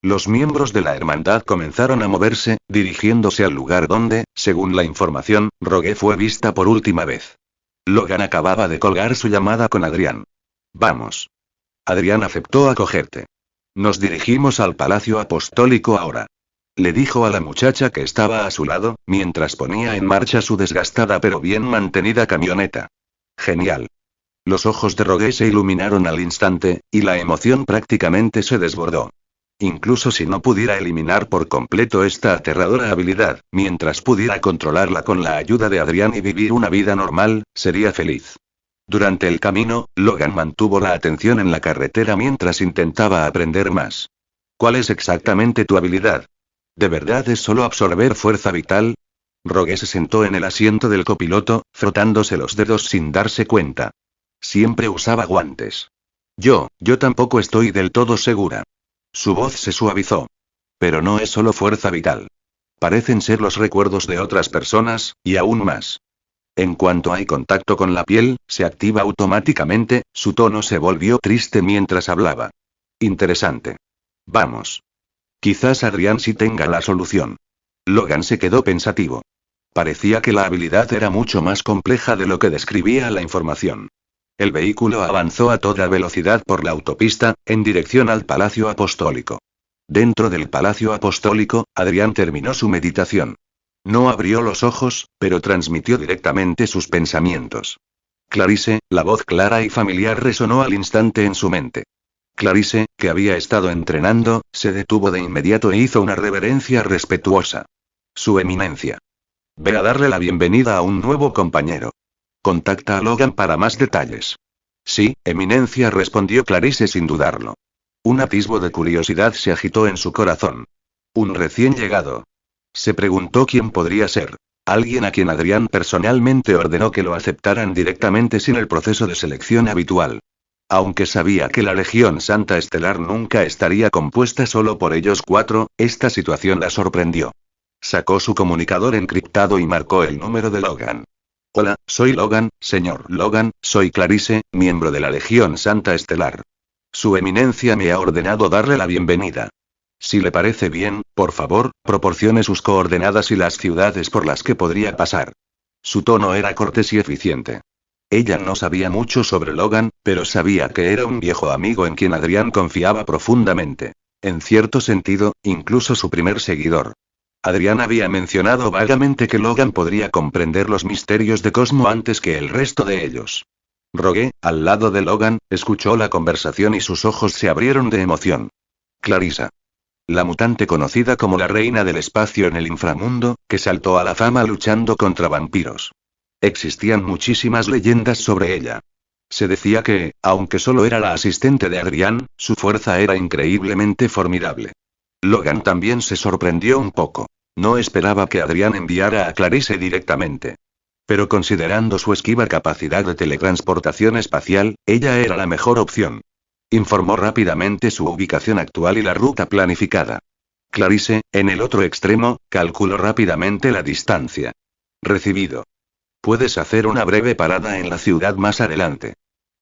Los miembros de la hermandad comenzaron a moverse, dirigiéndose al lugar donde, según la información, Rogue fue vista por última vez. Logan acababa de colgar su llamada con Adrian. Vamos. Adrian aceptó acogerte. Nos dirigimos al Palacio Apostólico ahora. Le dijo a la muchacha que estaba a su lado, mientras ponía en marcha su desgastada pero bien mantenida camioneta. Genial. Los ojos de Rogue se iluminaron al instante, y la emoción prácticamente se desbordó. Incluso si no pudiera eliminar por completo esta aterradora habilidad, mientras pudiera controlarla con la ayuda de Adrian y vivir una vida normal, sería feliz. Durante el camino, Logan mantuvo la atención en la carretera mientras intentaba aprender más. ¿Cuál es exactamente tu habilidad? ¿De verdad es solo absorber fuerza vital? Rogue se sentó en el asiento del copiloto, frotándose los dedos sin darse cuenta. Siempre usaba guantes. Yo tampoco estoy del todo segura. Su voz se suavizó. Pero no es solo fuerza vital. Parecen ser los recuerdos de otras personas, y aún más. En cuanto hay contacto con la piel, se activa automáticamente. Su tono se volvió triste mientras hablaba. Interesante. Vamos. Quizás Adrian sí tenga la solución. Logan se quedó pensativo. Parecía que la habilidad era mucho más compleja de lo que describía la información. El vehículo avanzó a toda velocidad por la autopista, en dirección al Palacio Apostólico. Dentro del Palacio Apostólico, Adrian terminó su meditación. No abrió los ojos, pero transmitió directamente sus pensamientos. Clarice, la voz clara y familiar resonó al instante en su mente. Clarice, que había estado entrenando, se detuvo de inmediato e hizo una reverencia respetuosa. Su eminencia. Ve a darle la bienvenida a un nuevo compañero. Contacta a Logan para más detalles. Sí, eminencia, respondió Clarice sin dudarlo. Un atisbo de curiosidad se agitó en su corazón. Un recién llegado. Se preguntó quién podría ser. Alguien a quien Adrián personalmente ordenó que lo aceptaran directamente sin el proceso de selección habitual. Aunque sabía que la Legión Santa Estelar nunca estaría compuesta solo por ellos cuatro, esta situación la sorprendió. Sacó su comunicador encriptado y marcó el número de Logan. Hola, soy Logan, señor Logan, soy Clarice, miembro de la Legión Santa Estelar. Su eminencia me ha ordenado darle la bienvenida. Si le parece bien, por favor, proporcione sus coordenadas y las ciudades por las que podría pasar. Su tono era cortés y eficiente. Ella no sabía mucho sobre Logan, pero sabía que era un viejo amigo en quien Adrián confiaba profundamente. En cierto sentido, incluso su primer seguidor. Adrián había mencionado vagamente que Logan podría comprender los misterios de Cosmo antes que el resto de ellos. Rogué, al lado de Logan, escuchó la conversación y sus ojos se abrieron de emoción. Clarissa. La mutante conocida como la reina del espacio en el inframundo, que saltó a la fama luchando contra vampiros. Existían muchísimas leyendas sobre ella. Se decía que, aunque solo era la asistente de Adrián, su fuerza era increíblemente formidable. Logan también se sorprendió un poco. No esperaba que Adrián enviara a Clarice directamente. Pero considerando su esquiva capacidad de teletransportación espacial, ella era la mejor opción. Informó rápidamente su ubicación actual y la ruta planificada. Clarice, en el otro extremo, calculó rápidamente la distancia. Recibido. Puedes hacer una breve parada en la ciudad más adelante.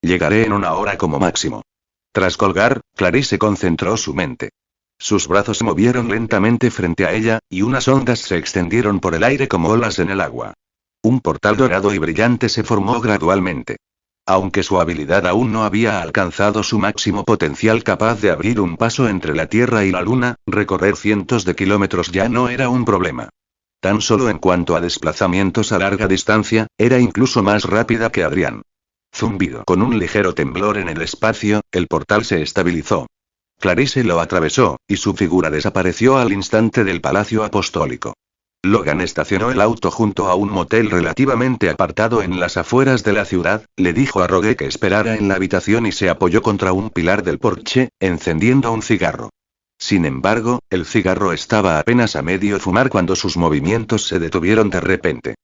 Llegaré en 1 hora como máximo. Tras colgar, Clarice concentró su mente. Sus brazos se movieron lentamente frente a ella, y unas ondas se extendieron por el aire como olas en el agua. Un portal dorado y brillante se formó gradualmente. Aunque su habilidad aún no había alcanzado su máximo potencial capaz de abrir un paso entre la Tierra y la Luna, recorrer cientos de kilómetros ya no era un problema. Tan solo en cuanto a desplazamientos a larga distancia, era incluso más rápida que Adrián. Zumbido. Con un ligero temblor en el espacio, el portal se estabilizó. Clarice lo atravesó, y su figura desapareció al instante del Palacio Apostólico. Logan estacionó el auto junto a un motel relativamente apartado en las afueras de la ciudad, le dijo a Rogue que esperara en la habitación y se apoyó contra un pilar del porche, encendiendo un cigarro. Sin embargo, el cigarro estaba apenas a medio fumar cuando sus movimientos se detuvieron de repente.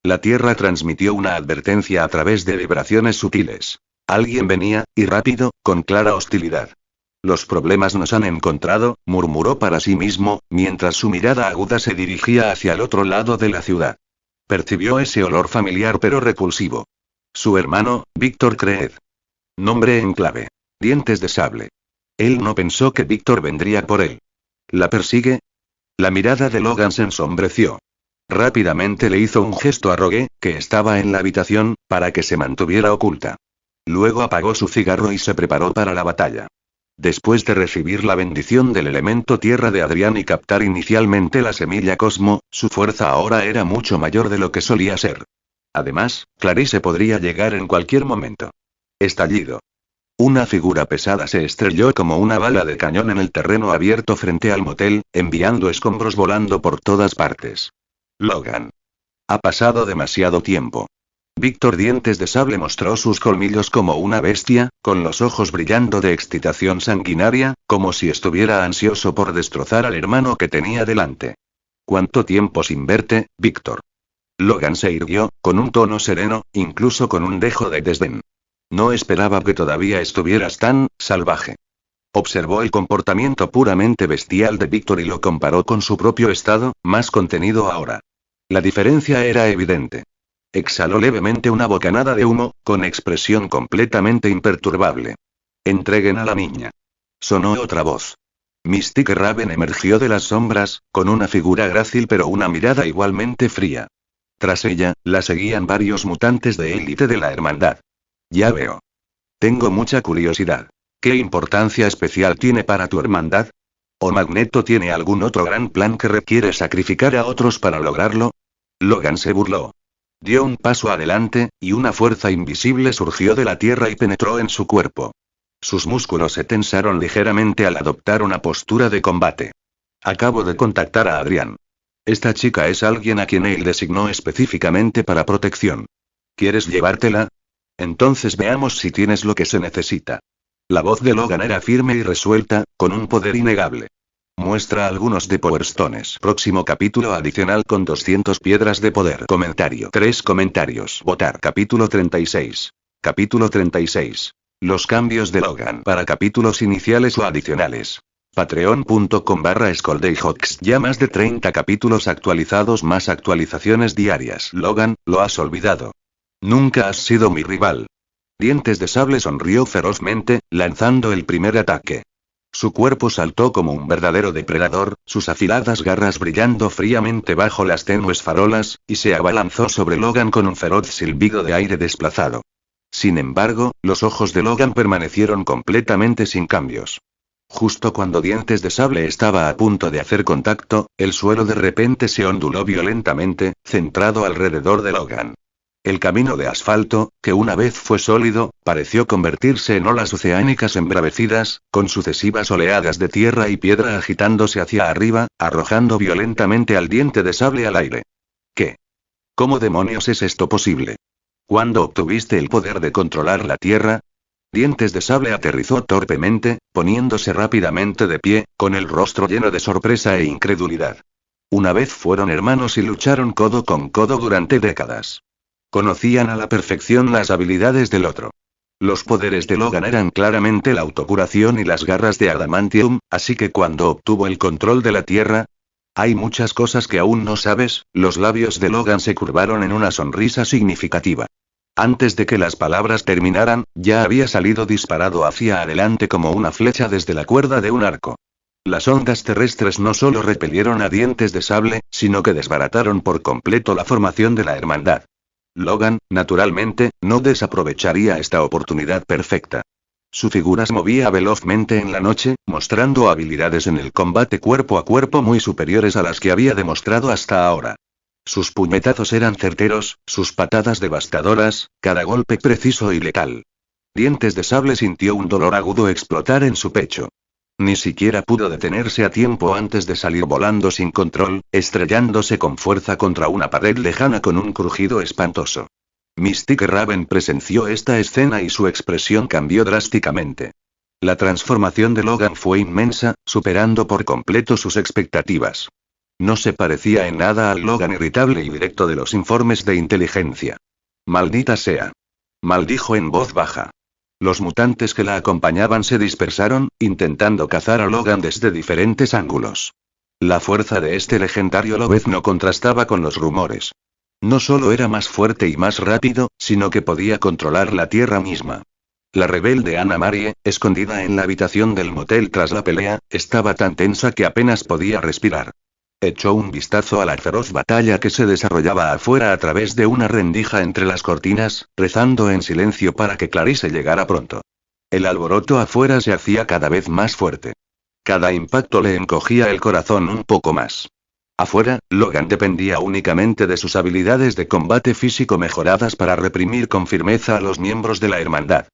La Tierra transmitió una advertencia a través de vibraciones sutiles. Alguien venía, y rápido, con clara hostilidad. Los problemas nos han encontrado, murmuró para sí mismo, mientras su mirada aguda se dirigía hacia el otro lado de la ciudad. Percibió ese olor familiar pero repulsivo. Su hermano, Víctor Creed. Nombre en clave. Dientes de sable. Él no pensó que Víctor vendría por él. ¿La persigue? La mirada de Logan se ensombreció. Rápidamente le hizo un gesto a Rogue, que estaba en la habitación, para que se mantuviera oculta. Luego apagó su cigarro y se preparó para la batalla. Después de recibir la bendición del elemento tierra de Adrián y captar inicialmente la semilla Cosmo, su fuerza ahora era mucho mayor de lo que solía ser. Además, Clarice podría llegar en cualquier momento. Estallido. Una figura pesada se estrelló como una bala de cañón en el terreno abierto frente al motel, enviando escombros volando por todas partes. Logan. Ha pasado demasiado tiempo. Víctor Dientes de Sable mostró sus colmillos como una bestia, con los ojos brillando de excitación sanguinaria, como si estuviera ansioso por destrozar al hermano que tenía delante. ¿Cuánto tiempo sin verte, Víctor? Logan se irguió, con un tono sereno, incluso con un dejo de desdén. No esperaba que todavía estuvieras tan salvaje. Observó el comportamiento puramente bestial de Víctor y lo comparó con su propio estado, más contenido ahora. La diferencia era evidente. Exhaló levemente una bocanada de humo, con expresión completamente imperturbable. Entreguen a la niña. Sonó otra voz. Mystique Raven emergió de las sombras, con una figura grácil pero una mirada igualmente fría. Tras ella, la seguían varios mutantes de élite de la hermandad. Ya veo. Tengo mucha curiosidad. ¿Qué importancia especial tiene para tu hermandad? ¿O Magneto tiene algún otro gran plan que requiere sacrificar a otros para lograrlo? Logan se burló. Dio un paso adelante, y una fuerza invisible surgió de la tierra y penetró en su cuerpo. Sus músculos se tensaron ligeramente al adoptar una postura de combate. Acabo de contactar a Adrián. Esta chica es alguien a quien él designó específicamente para protección. ¿Quieres llevártela? Entonces veamos si tienes lo que se necesita. La voz de Logan era firme y resuelta, con un poder innegable. Muestra algunos de Power Stones. Próximo capítulo adicional con 200 piedras de poder. Comentario. 3 comentarios. Votar. Capítulo 36. Capítulo 36. Los cambios de Logan para capítulos iniciales o adicionales. Patreon.com/ScoldayHawks. Ya más de 30 capítulos actualizados, más actualizaciones diarias. Logan, lo has olvidado. Nunca has sido mi rival. Dientes de Sable sonrió ferozmente, lanzando el primer ataque. Su cuerpo saltó como un verdadero depredador, sus afiladas garras brillando fríamente bajo las tenues farolas, y se abalanzó sobre Logan con un feroz silbido de aire desplazado. Sin embargo, los ojos de Logan permanecieron completamente sin cambios. Justo cuando Dientes de Sable estaba a punto de hacer contacto, el suelo de repente se onduló violentamente, centrado alrededor de Logan. El camino de asfalto, que una vez fue sólido, pareció convertirse en olas oceánicas embravecidas, con sucesivas oleadas de tierra y piedra agitándose hacia arriba, arrojando violentamente al Diente de Sable al aire. ¿Qué? ¿Cómo demonios es esto posible? ¿Cuándo obtuviste el poder de controlar la tierra? Dientes de Sable aterrizó torpemente, poniéndose rápidamente de pie, con el rostro lleno de sorpresa e incredulidad. Una vez fueron hermanos y lucharon codo con codo durante décadas. Conocían a la perfección las habilidades del otro. Los poderes de Logan eran claramente la autocuración y las garras de adamantium, así que cuando obtuvo el control de la tierra... Hay muchas cosas que aún no sabes. Los labios de Logan se curvaron en una sonrisa significativa. Antes de que las palabras terminaran, ya había salido disparado hacia adelante como una flecha desde la cuerda de un arco. Las ondas terrestres no solo repelieron a Dientes de Sable, sino que desbarataron por completo la formación de la hermandad. Logan, naturalmente, no desaprovecharía esta oportunidad perfecta. Su figura se movía velozmente en la noche, mostrando habilidades en el combate cuerpo a cuerpo muy superiores a las que había demostrado hasta ahora. Sus puñetazos eran certeros, sus patadas devastadoras, cada golpe preciso y letal. Dientes de Sable sintió un dolor agudo explotar en su pecho. Ni siquiera pudo detenerse a tiempo antes de salir volando sin control, estrellándose con fuerza contra una pared lejana con un crujido espantoso. Mystique Raven presenció esta escena y su expresión cambió drásticamente. La transformación de Logan fue inmensa, superando por completo sus expectativas. No se parecía en nada al Logan irritable y directo de los informes de inteligencia. «Maldita sea», maldijo en voz baja. Los mutantes que la acompañaban se dispersaron, intentando cazar a Logan desde diferentes ángulos. La fuerza de este legendario lobezno contrastaba con los rumores. No solo era más fuerte y más rápido, sino que podía controlar la tierra misma. La rebelde Anna Marie, escondida en la habitación del motel tras la pelea, estaba tan tensa que apenas podía respirar. Echó un vistazo a la feroz batalla que se desarrollaba afuera a través de una rendija entre las cortinas, rezando en silencio para que Clarice llegara pronto. El alboroto afuera se hacía cada vez más fuerte. Cada impacto le encogía el corazón un poco más. Afuera, Logan dependía únicamente de sus habilidades de combate físico mejoradas para reprimir con firmeza a los miembros de la hermandad.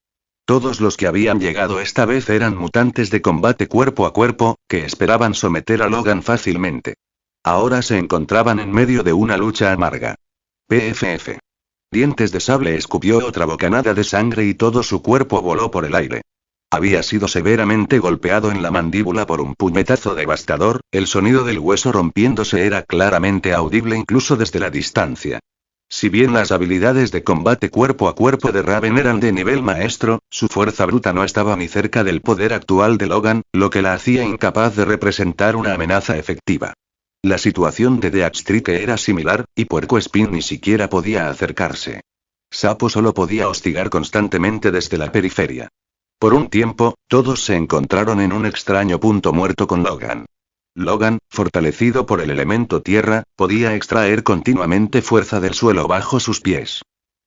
Todos los que habían llegado esta vez eran mutantes de combate cuerpo a cuerpo, que esperaban someter a Logan fácilmente. Ahora se encontraban en medio de una lucha amarga. PFF. Dientes de Sable escupió otra bocanada de sangre y todo su cuerpo voló por el aire. Había sido severamente golpeado en la mandíbula por un puñetazo devastador, el sonido del hueso rompiéndose era claramente audible incluso desde la distancia. Si bien las habilidades de combate cuerpo a cuerpo de Raven eran de nivel maestro, su fuerza bruta no estaba ni cerca del poder actual de Logan, lo que la hacía incapaz de representar una amenaza efectiva. La situación de Deathstrike era similar, y Puercoespín ni siquiera podía acercarse. Sapo solo podía hostigar constantemente desde la periferia. Por un tiempo, todos se encontraron en un extraño punto muerto con Logan. Logan, fortalecido por el elemento tierra, podía extraer continuamente fuerza del suelo bajo sus pies.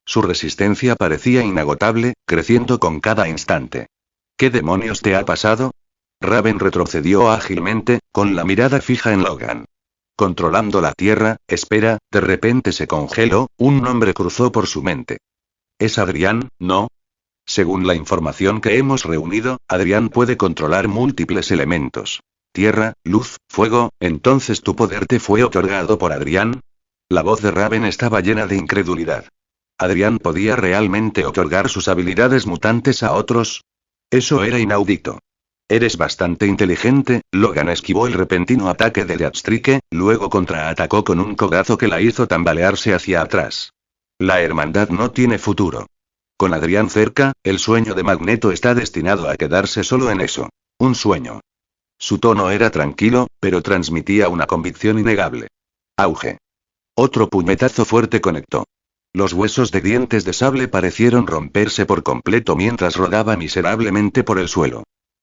Su resistencia parecía inagotable, creciendo con cada instante. ¿Qué demonios te ha pasado? Raven retrocedió ágilmente, con la mirada fija en Logan. Controlando la Tierra, espera, de repente se congeló, un nombre cruzó por su mente. ¿Es Adrián, no? Según la información que hemos reunido, Adrián puede controlar múltiples elementos. Tierra, luz, fuego, ¿entonces tu poder te fue otorgado por Adrián? La voz de Raven estaba llena de incredulidad. ¿Adrián podía realmente otorgar sus habilidades mutantes a otros? Eso era inaudito. Eres bastante inteligente. Logan esquivó el repentino ataque de Deathstrike, luego contraatacó con un codazo que la hizo tambalearse hacia atrás. La hermandad no tiene futuro. Con Adrián cerca, el sueño de Magneto está destinado a quedarse solo en eso. Un sueño. Su tono era tranquilo, pero transmitía una convicción innegable. Auge. Otro puñetazo fuerte conectó. Los huesos de dientes de sable parecieron romperse por completo mientras rodaba miserablemente por el suelo.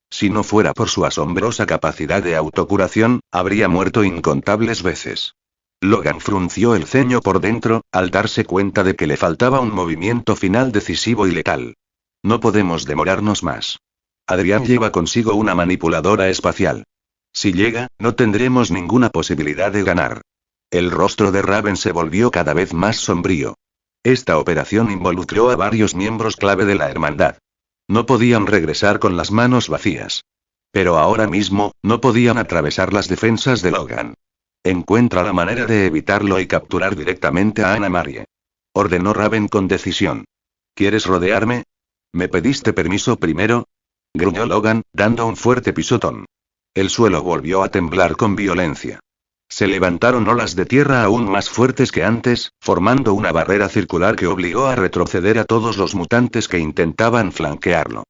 Si no fuera por su asombrosa capacidad de autocuración, habría muerto incontables veces. Logan frunció el ceño por dentro, al darse cuenta de que le faltaba un movimiento final decisivo y letal. No podemos demorarnos más. Adrián lleva consigo una manipuladora espacial. Si llega, no tendremos ninguna posibilidad de ganar. El rostro de Raven se volvió cada vez más sombrío. Esta operación involucró a varios miembros clave de la hermandad. No podían regresar con las manos vacías. Pero ahora mismo, no podían atravesar las defensas de Logan. Encuentra la manera de evitarlo y capturar directamente a Anna Marie. Ordenó Raven con decisión. ¿Quieres rodearme? ¿Me pediste permiso primero? Gruñó Logan, dando un fuerte pisotón. El suelo volvió a temblar con violencia. Se levantaron olas de tierra aún más fuertes que antes, formando una barrera circular que obligó a retroceder a todos los mutantes que intentaban flanquearlo.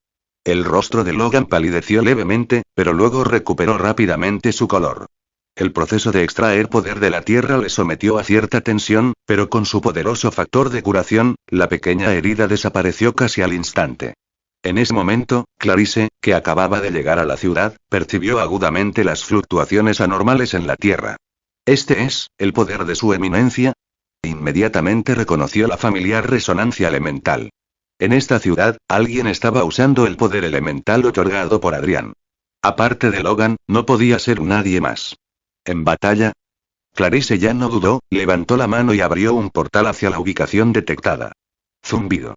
El rostro de Logan palideció levemente, pero luego recuperó rápidamente su color. El proceso de extraer poder de la tierra le sometió a cierta tensión, pero con su poderoso factor de curación, la pequeña herida desapareció casi al instante. En ese momento, Clarice, que acababa de llegar a la ciudad, percibió agudamente las fluctuaciones anormales en la tierra. ¿Este es el poder de su eminencia? Inmediatamente reconoció la familiar resonancia elemental. En esta ciudad, alguien estaba usando el poder elemental otorgado por Adrián. Aparte de Logan, no podía ser nadie más. ¿En batalla? Clarice ya no dudó, levantó la mano y abrió un portal hacia la ubicación detectada. Zumbido.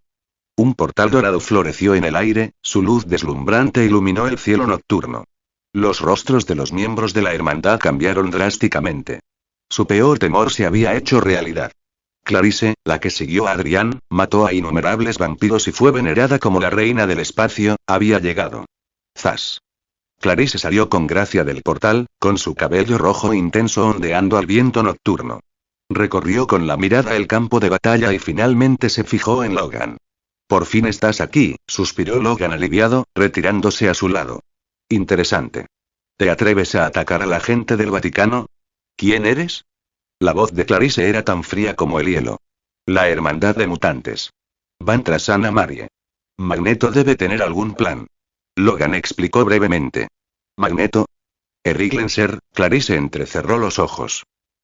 Un portal dorado floreció en el aire, su luz deslumbrante iluminó el cielo nocturno. Los rostros de los miembros de la hermandad cambiaron drásticamente. Su peor temor se había hecho realidad. Clarice, la que siguió a Adrián, mató a innumerables vampiros y fue venerada como la reina del espacio, había llegado. ¡Zas! Clarice salió con gracia del portal, con su cabello rojo intenso ondeando al viento nocturno. Recorrió con la mirada el campo de batalla y finalmente se fijó en Logan. «Por fin estás aquí», suspiró Logan aliviado, retirándose a su lado. «Interesante. ¿Te atreves a atacar a la gente del Vaticano? ¿Quién eres?» La voz de Clarice era tan fría como el hielo. «La hermandad de mutantes. Van tras Anna Marie. Magneto debe tener algún plan». Logan explicó brevemente. «¿Magneto?» Eriglenser, Clarice entrecerró los ojos.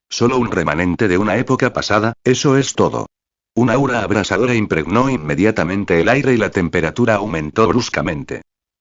«Solo un remanente de una época pasada, eso es todo». Un aura abrasadora impregnó inmediatamente el aire y la temperatura aumentó bruscamente.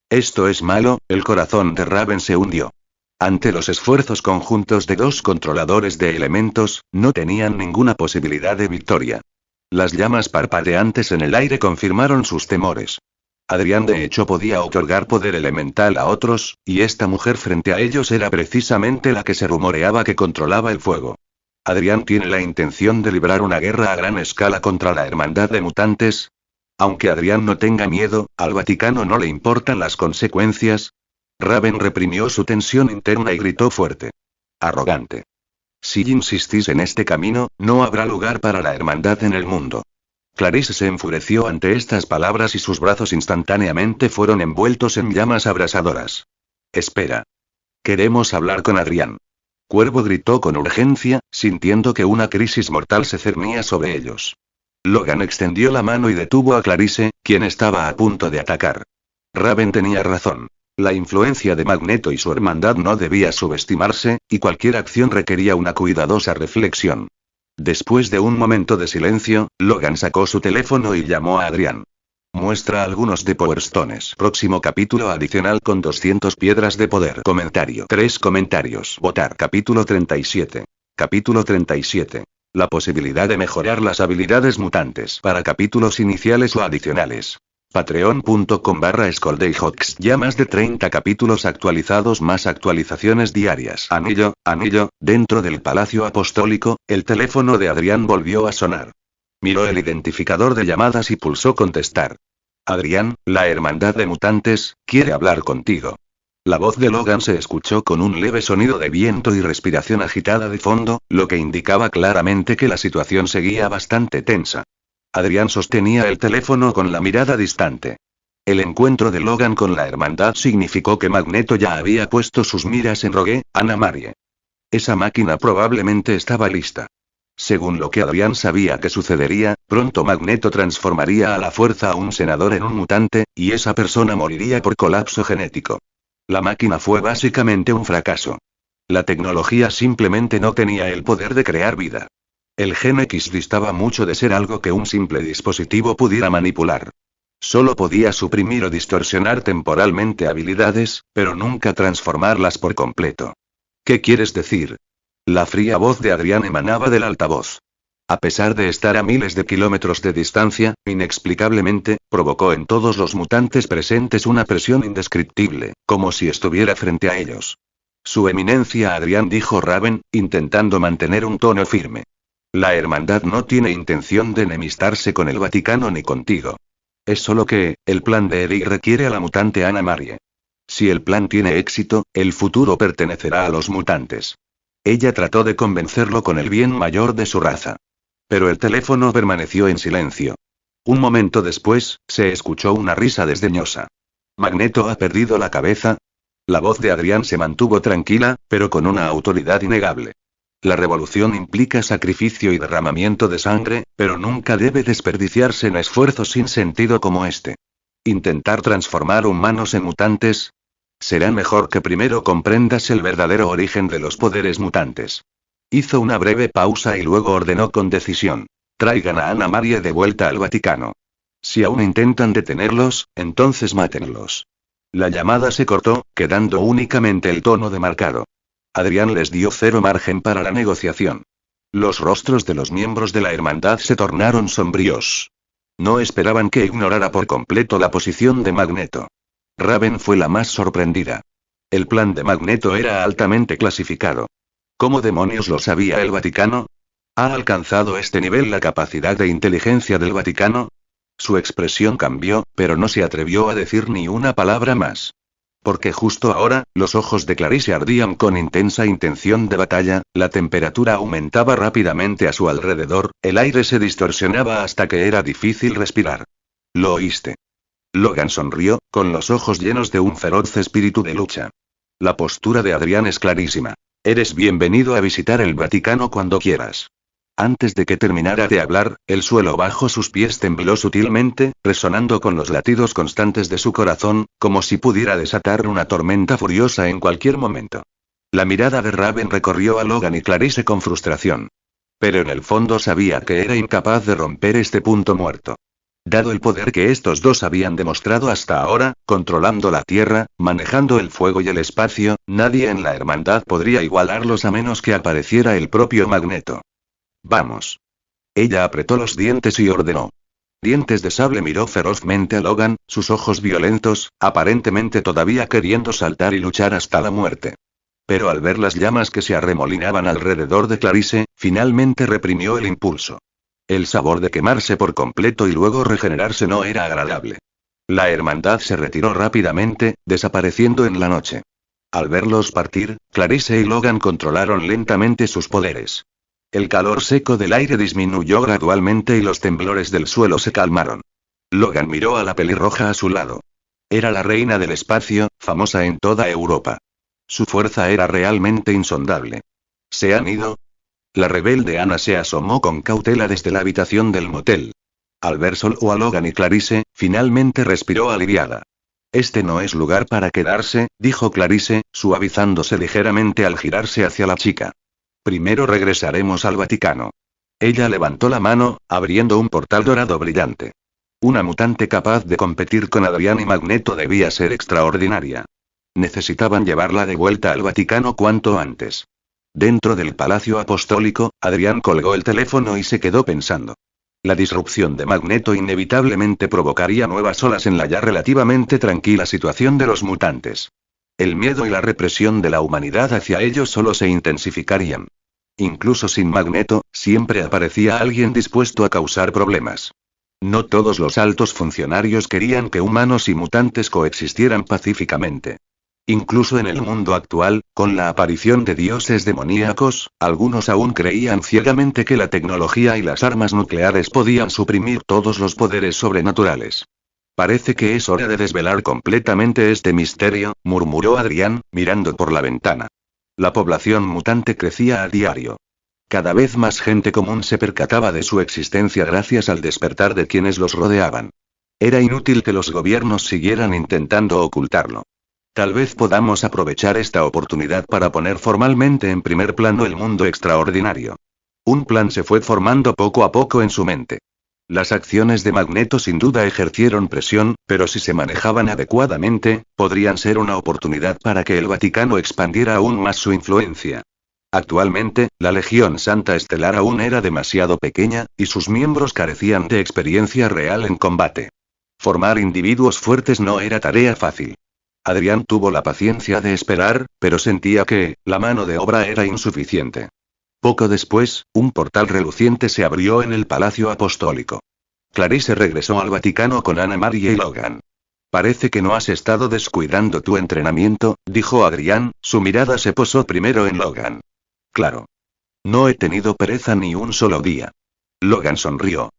«Esto es malo», el corazón de Raven se hundió. Ante los esfuerzos conjuntos de dos controladores de elementos, no tenían ninguna posibilidad de victoria. Las llamas parpadeantes en el aire confirmaron sus temores. Adrián de hecho podía otorgar poder elemental a otros, y esta mujer frente a ellos era precisamente la que se rumoreaba que controlaba el fuego. ¿Adrián tiene la intención de librar una guerra a gran escala contra la hermandad de mutantes? Aunque Adrián no tenga miedo, al Vaticano no le importan las consecuencias. Raven reprimió su tensión interna y gritó fuerte. Arrogante. Si insistís en este camino, no habrá lugar para la hermandad en el mundo. Clarice se enfureció ante estas palabras y sus brazos instantáneamente fueron envueltos en llamas abrasadoras. Espera. Queremos hablar con Adrián. Cuervo gritó con urgencia, sintiendo que una crisis mortal se cernía sobre ellos. Logan extendió la mano y detuvo a Clarice, quien estaba a punto de atacar. Raven tenía razón. La influencia de Magneto y su hermandad no debía subestimarse, y cualquier acción requería una cuidadosa reflexión. Después de un momento de silencio, Logan sacó su teléfono y llamó a Adrián. Muestra algunos de Power Stones. Próximo capítulo adicional con 200 piedras de poder. Comentario. 3 comentarios. Votar. Capítulo 37. Capítulo 37. La posibilidad de mejorar las habilidades mutantes para capítulos iniciales o adicionales. Patreon.com/ScoldayHawks. Ya más de 30 capítulos actualizados, más actualizaciones diarias. Anillo, dentro del Palacio Apostólico, el teléfono de Adrián volvió a sonar. Miró el identificador de llamadas y pulsó contestar. Adrián, la Hermandad de Mutantes, quiere hablar contigo. La voz de Logan se escuchó con un leve sonido de viento y respiración agitada de fondo, lo que indicaba claramente que la situación seguía bastante tensa. Adrián sostenía el teléfono con la mirada distante. El encuentro de Logan con la Hermandad significó que Magneto ya había puesto sus miras en Rogue, Anna Marie. Esa máquina probablemente estaba lista. Según lo que Adrián sabía que sucedería, pronto Magneto transformaría a la fuerza a un senador en un mutante, y esa persona moriría por colapso genético. La máquina fue básicamente un fracaso. La tecnología simplemente no tenía el poder de crear vida. El Gen X distaba mucho de ser algo que un simple dispositivo pudiera manipular. Solo podía suprimir o distorsionar temporalmente habilidades, pero nunca transformarlas por completo. ¿Qué quieres decir? La fría voz de Adrián emanaba del altavoz. A pesar de estar a miles de kilómetros de distancia, inexplicablemente, provocó en todos los mutantes presentes una presión indescriptible, como si estuviera frente a ellos. Su eminencia Adrián, dijo Raven, intentando mantener un tono firme. La Hermandad no tiene intención de enemistarse con el Vaticano ni contigo. Es solo que, el plan de Eric requiere a la mutante Anna Marie. Si el plan tiene éxito, el futuro pertenecerá a los mutantes. Ella trató de convencerlo con el bien mayor de su raza. Pero el teléfono permaneció en silencio. Un momento después, se escuchó una risa desdeñosa. ¿Magneto ha perdido la cabeza? La voz de Adrián se mantuvo tranquila, pero con una autoridad innegable. La revolución implica sacrificio y derramamiento de sangre, pero nunca debe desperdiciarse en esfuerzos sin sentido como este. ¿Intentar transformar humanos en mutantes? Será mejor que primero comprendas el verdadero origen de los poderes mutantes. Hizo una breve pausa y luego ordenó con decisión. Traigan a Anna Marie de vuelta al Vaticano. Si aún intentan detenerlos, entonces mátenlos. La llamada se cortó, quedando únicamente el tono demarcado. Adrián les dio cero margen para la negociación. Los rostros de los miembros de la Hermandad se tornaron sombríos. No esperaban que ignorara por completo la posición de Magneto. Raven fue la más sorprendida. El plan de Magneto era altamente clasificado. ¿Cómo demonios lo sabía el Vaticano? ¿Ha alcanzado este nivel la capacidad de inteligencia del Vaticano? Su expresión cambió, pero no se atrevió a decir ni una palabra más. Porque justo ahora, los ojos de Clarice ardían con intensa intención de batalla, la temperatura aumentaba rápidamente a su alrededor, el aire se distorsionaba hasta que era difícil respirar. ¿Lo oíste? Logan sonrió, con los ojos llenos de un feroz espíritu de lucha. La postura de Adrián es clarísima. Eres bienvenido a visitar el Vaticano cuando quieras. Antes de que terminara de hablar, el suelo bajo sus pies tembló sutilmente, resonando con los latidos constantes de su corazón, como si pudiera desatar una tormenta furiosa en cualquier momento. La mirada de Raven recorrió a Logan y Clarice con frustración. Pero en el fondo sabía que era incapaz de romper este punto muerto. Dado el poder que estos dos habían demostrado hasta ahora, controlando la Tierra, manejando el fuego y el espacio, nadie en la Hermandad podría igualarlos a menos que apareciera el propio Magneto. Vamos. Ella apretó los dientes y ordenó. Dientes de Sable miró ferozmente a Logan, sus ojos violentos, aparentemente todavía queriendo saltar y luchar hasta la muerte. Pero al ver las llamas que se arremolinaban alrededor de Clarice, finalmente reprimió el impulso. El sabor de quemarse por completo y luego regenerarse no era agradable. La Hermandad se retiró rápidamente, desapareciendo en la noche. Al verlos partir, Clarice y Logan controlaron lentamente sus poderes. El calor seco del aire disminuyó gradualmente y los temblores del suelo se calmaron. Logan miró a la pelirroja a su lado. Era la reina del espacio, famosa en toda Europa. Su fuerza era realmente insondable. ¿Se han ido? La rebelde Anna se asomó con cautela desde la habitación del motel. Al ver solo a Logan y Clarice, finalmente respiró aliviada. Este no es lugar para quedarse, dijo Clarice, suavizándose ligeramente al girarse hacia la chica. Primero regresaremos al Vaticano. Ella levantó la mano, abriendo un portal dorado brillante. Una mutante capaz de competir con Adrián y Magneto debía ser extraordinaria. Necesitaban llevarla de vuelta al Vaticano cuanto antes. Dentro del Palacio Apostólico, Adrián colgó el teléfono y se quedó pensando. La disrupción de Magneto inevitablemente provocaría nuevas olas en la ya relativamente tranquila situación de los mutantes. El miedo y la represión de la humanidad hacia ellos solo se intensificarían. Incluso sin Magneto, siempre aparecía alguien dispuesto a causar problemas. No todos los altos funcionarios querían que humanos y mutantes coexistieran pacíficamente. Incluso en el mundo actual, con la aparición de dioses demoníacos, algunos aún creían ciegamente que la tecnología y las armas nucleares podían suprimir todos los poderes sobrenaturales. Parece que es hora de desvelar completamente este misterio, murmuró Adrián, mirando por la ventana. La población mutante crecía a diario. Cada vez más gente común se percataba de su existencia gracias al despertar de quienes los rodeaban. Era inútil que los gobiernos siguieran intentando ocultarlo. Tal vez podamos aprovechar esta oportunidad para poner formalmente en primer plano el mundo extraordinario. Un plan se fue formando poco a poco en su mente. Las acciones de Magneto sin duda ejercieron presión, pero si se manejaban adecuadamente, podrían ser una oportunidad para que el Vaticano expandiera aún más su influencia. Actualmente, la Legión Santa Estelar aún era demasiado pequeña, y sus miembros carecían de experiencia real en combate. Formar individuos fuertes no era tarea fácil. Adrián tuvo la paciencia de esperar, pero sentía que, la mano de obra era insuficiente. Poco después, un portal reluciente se abrió en el Palacio Apostólico. Clarice regresó al Vaticano con Anna Maria y Logan. Parece que no has estado descuidando tu entrenamiento, dijo Adrián, su mirada se posó primero en Logan. Claro. No he tenido pereza ni un solo día. Logan sonrió.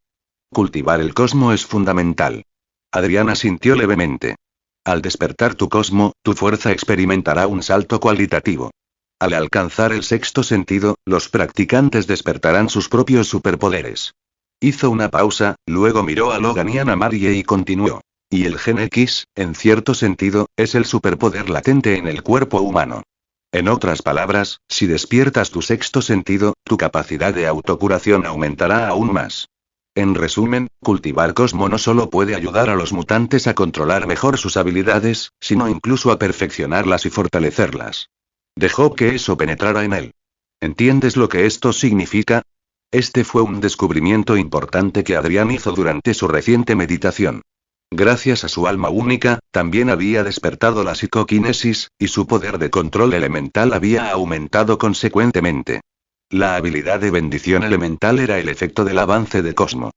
Cultivar el cosmo es fundamental. Adrián asintió levemente. Al despertar tu cosmo, tu fuerza experimentará un salto cualitativo. Al alcanzar el sexto sentido, los practicantes despertarán sus propios superpoderes. Hizo una pausa, luego miró a Logan y Anna Maria y continuó. Y el Gen X, en cierto sentido, es el superpoder latente en el cuerpo humano. En otras palabras, si despiertas tu sexto sentido, tu capacidad de autocuración aumentará aún más. En resumen, cultivar cosmo no solo puede ayudar a los mutantes a controlar mejor sus habilidades, sino incluso a perfeccionarlas y fortalecerlas. Dejó que eso penetrara en él. ¿Entiendes lo que esto significa? Este fue un descubrimiento importante que Adrián hizo durante su reciente meditación. Gracias a su alma única, también había despertado la psicoquinesis, y su poder de control elemental había aumentado consecuentemente. La habilidad de bendición elemental era el efecto del avance de Cosmo.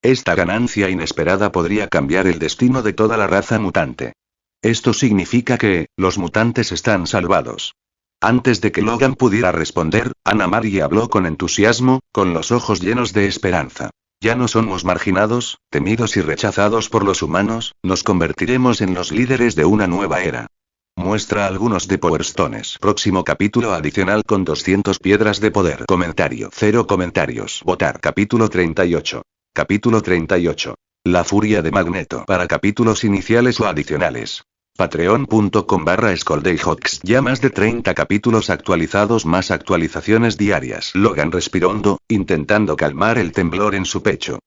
Esta ganancia inesperada podría cambiar el destino de toda la raza mutante. Esto significa que, los mutantes están salvados. Antes de que Logan pudiera responder, Anna Maria habló con entusiasmo, con los ojos llenos de esperanza. Ya no somos marginados, temidos y rechazados por los humanos, nos convertiremos en los líderes de una nueva era. Muestra algunos de Power Stones. Próximo capítulo adicional con 200 piedras de poder. Comentario. 0 comentarios. Votar. Capítulo 38. Capítulo 38. La furia de Magneto. Para capítulos iniciales o adicionales. Patreon.com/ScoldayHawks. Ya más de 30 capítulos actualizados, más actualizaciones diarias. Logan respiró hondo, intentando calmar el temblor en su pecho.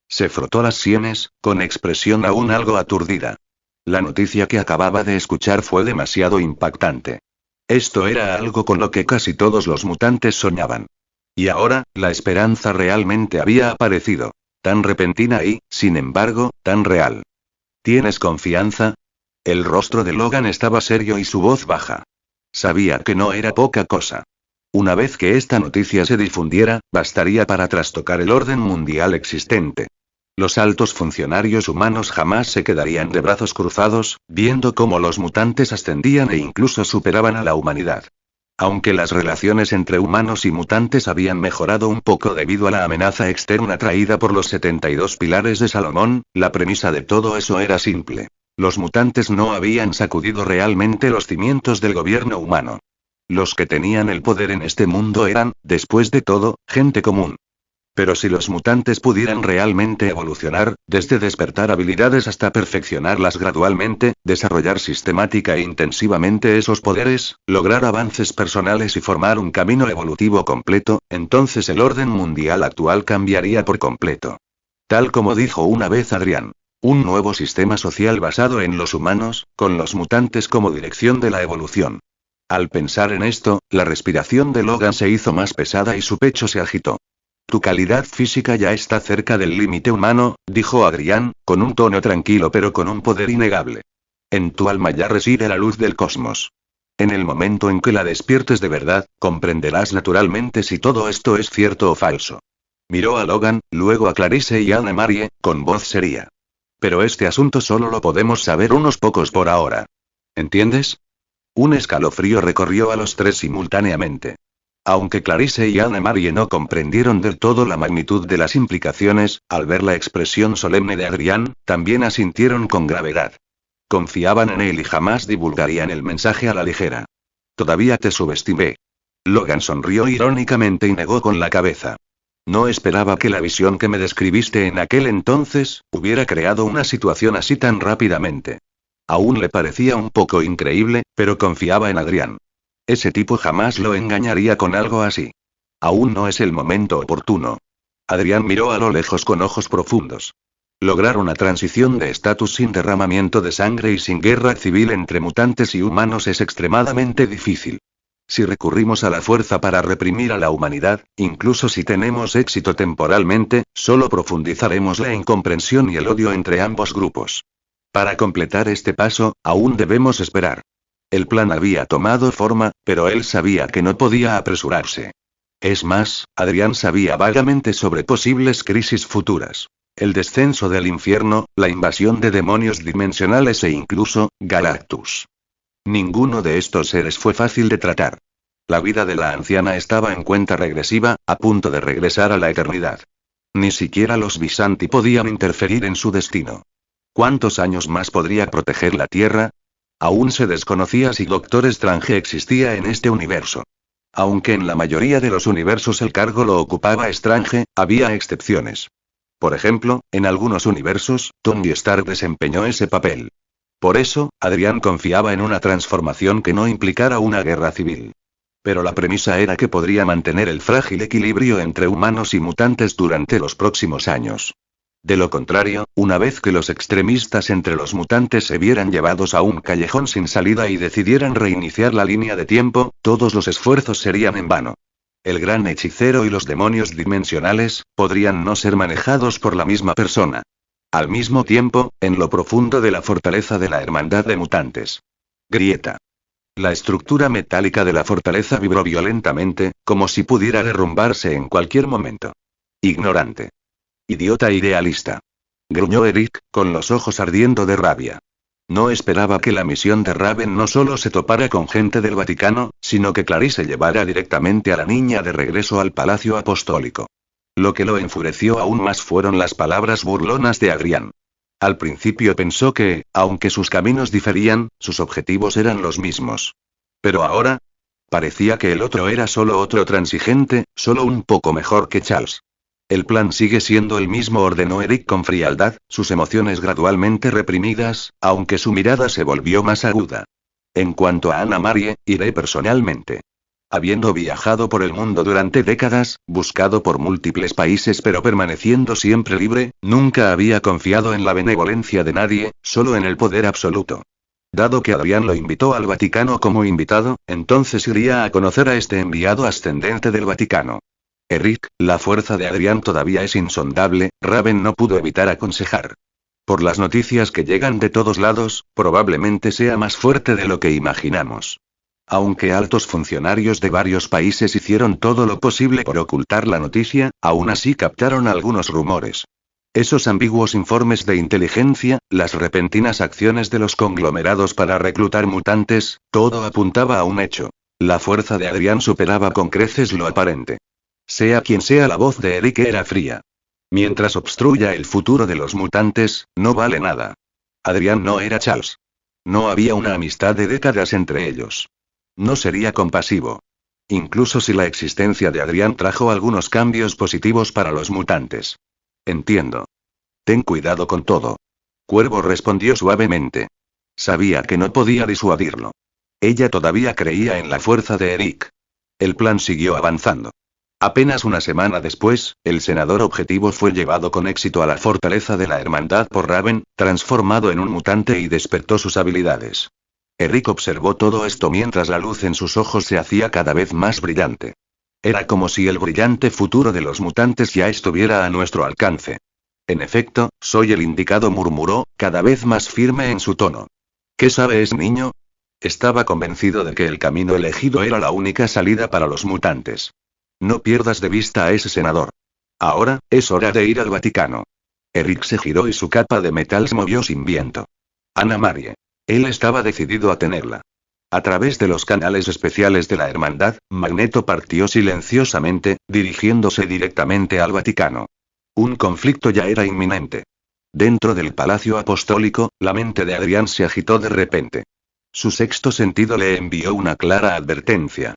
Se frotó las sienes, con expresión aún algo aturdida. La noticia que acababa de escuchar fue demasiado impactante. Esto era algo con lo que casi todos los mutantes soñaban. Y ahora, la esperanza realmente había aparecido. Tan repentina y, sin embargo, tan real. ¿Tienes confianza? El rostro de Logan estaba serio y su voz baja. Sabía que no era poca cosa. Una vez que esta noticia se difundiera, bastaría para trastocar el orden mundial existente. Los altos funcionarios humanos jamás se quedarían de brazos cruzados, viendo cómo los mutantes ascendían e incluso superaban a la humanidad. Aunque las relaciones entre humanos y mutantes habían mejorado un poco debido a la amenaza externa traída por los 72 pilares de Salomón, la premisa de todo eso era simple. Los mutantes no habían sacudido realmente los cimientos del gobierno humano. Los que tenían el poder en este mundo eran, después de todo, gente común. Pero si los mutantes pudieran realmente evolucionar, desde despertar habilidades hasta perfeccionarlas gradualmente, desarrollar sistemática e intensivamente esos poderes, lograr avances personales y formar un camino evolutivo completo, entonces el orden mundial actual cambiaría por completo. Tal como dijo una vez Adrián. Un nuevo sistema social basado en los humanos, con los mutantes como dirección de la evolución. Al pensar en esto, la respiración de Logan se hizo más pesada y su pecho se agitó. Tu calidad física ya está cerca del límite humano, dijo Adrián, con un tono tranquilo pero con un poder innegable. En tu alma ya reside la luz del cosmos. En el momento en que la despiertes de verdad, comprenderás naturalmente si todo esto es cierto o falso. Miró a Logan, luego a Clarice y Anne-Marie, con voz seria. Pero este asunto solo lo podemos saber unos pocos por ahora. ¿Entiendes? Un escalofrío recorrió a los tres simultáneamente. Aunque Clarice y Anne-Marie no comprendieron del todo la magnitud de las implicaciones, al ver la expresión solemne de Adrián, también asintieron con gravedad. Confiaban en él y jamás divulgarían el mensaje a la ligera. Todavía te subestimé. Logan sonrió irónicamente y negó con la cabeza. No esperaba que la visión que me describiste en aquel entonces, hubiera creado una situación así tan rápidamente. Aún le parecía un poco increíble, pero confiaba en Adrián. Ese tipo jamás lo engañaría con algo así. Aún no es el momento oportuno. Adrián miró a lo lejos con ojos profundos. Lograr una transición de estatus sin derramamiento de sangre y sin guerra civil entre mutantes y humanos es extremadamente difícil. Si recurrimos a la fuerza para reprimir a la humanidad, incluso si tenemos éxito temporalmente, solo profundizaremos la incomprensión y el odio entre ambos grupos. Para completar este paso, aún debemos esperar. El plan había tomado forma, pero él sabía que no podía apresurarse. Es más, Adrián sabía vagamente sobre posibles crisis futuras. El descenso del infierno, la invasión de demonios dimensionales e incluso, Galactus. Ninguno de estos seres fue fácil de tratar. La vida de la anciana estaba en cuenta regresiva, a punto de regresar a la eternidad. Ni siquiera los Visanti podían interferir en su destino. ¿Cuántos años más podría proteger la Tierra? Aún se desconocía si Doctor Strange existía en este universo. Aunque en la mayoría de los universos el cargo lo ocupaba Strange, había excepciones. Por ejemplo, en algunos universos, Tony Stark desempeñó ese papel. Por eso, Adrián confiaba en una transformación que no implicara una guerra civil. Pero la premisa era que podría mantener el frágil equilibrio entre humanos y mutantes durante los próximos años. De lo contrario, una vez que los extremistas entre los mutantes se vieran llevados a un callejón sin salida y decidieran reiniciar la línea de tiempo, todos los esfuerzos serían en vano. El gran hechicero y los demonios dimensionales, podrían no ser manejados por la misma persona. Al mismo tiempo, en lo profundo de la fortaleza de la Hermandad de Mutantes. Grieta. La estructura metálica de la fortaleza vibró violentamente, como si pudiera derrumbarse en cualquier momento. Ignorante. Idiota idealista. Gruñó Eric, con los ojos ardiendo de rabia. No esperaba que la misión de Raven no solo se topara con gente del Vaticano, sino que Clarice llevara directamente a la niña de regreso al Palacio Apostólico. Lo que lo enfureció aún más fueron las palabras burlonas de Adrián. Al principio pensó que, aunque sus caminos diferían, sus objetivos eran los mismos. Pero ahora, parecía que el otro era solo otro transigente, solo un poco mejor que Charles. El plan sigue siendo el mismo, ordenó Eric con frialdad, sus emociones gradualmente reprimidas, aunque su mirada se volvió más aguda. En cuanto a Anne-Marie, iré personalmente. Habiendo viajado por el mundo durante décadas, buscado por múltiples países pero permaneciendo siempre libre, nunca había confiado en la benevolencia de nadie, solo en el poder absoluto. Dado que Adrián lo invitó al Vaticano como invitado, entonces iría a conocer a este enviado ascendente del Vaticano. Eric, la fuerza de Adrián todavía es insondable, Raven no pudo evitar aconsejar. Por las noticias que llegan de todos lados, probablemente sea más fuerte de lo que imaginamos. Aunque altos funcionarios de varios países hicieron todo lo posible por ocultar la noticia, aún así captaron algunos rumores. Esos ambiguos informes de inteligencia, las repentinas acciones de los conglomerados para reclutar mutantes, todo apuntaba a un hecho. La fuerza de Adrián superaba con creces lo aparente. Sea quien sea, la voz de Eric era fría. Mientras obstruya el futuro de los mutantes, no vale nada. Adrián no era Charles. No había una amistad de décadas entre ellos. No sería compasivo. Incluso si la existencia de Adrián trajo algunos cambios positivos para los mutantes. Entiendo. Ten cuidado con todo. Cuervo respondió suavemente. Sabía que no podía disuadirlo. Ella todavía creía en la fuerza de Eric. El plan siguió avanzando. Apenas una semana después, el senador objetivo fue llevado con éxito a la fortaleza de la Hermandad por Raven, transformado en un mutante y despertó sus habilidades. Eric observó todo esto mientras la luz en sus ojos se hacía cada vez más brillante. Era como si el brillante futuro de los mutantes ya estuviera a nuestro alcance. En efecto, soy el indicado, murmuró, cada vez más firme en su tono. ¿Qué sabe ese niño? Estaba convencido de que el camino elegido era la única salida para los mutantes. No pierdas de vista a ese senador. Ahora, es hora de ir al Vaticano. Eric se giró y su capa de metal se movió sin viento. Anna Marie. Él estaba decidido a tenerla. A través de los canales especiales de la Hermandad, Magneto partió silenciosamente, dirigiéndose directamente al Vaticano. Un conflicto ya era inminente. Dentro del Palacio Apostólico, la mente de Adrián se agitó de repente. Su sexto sentido le envió una clara advertencia.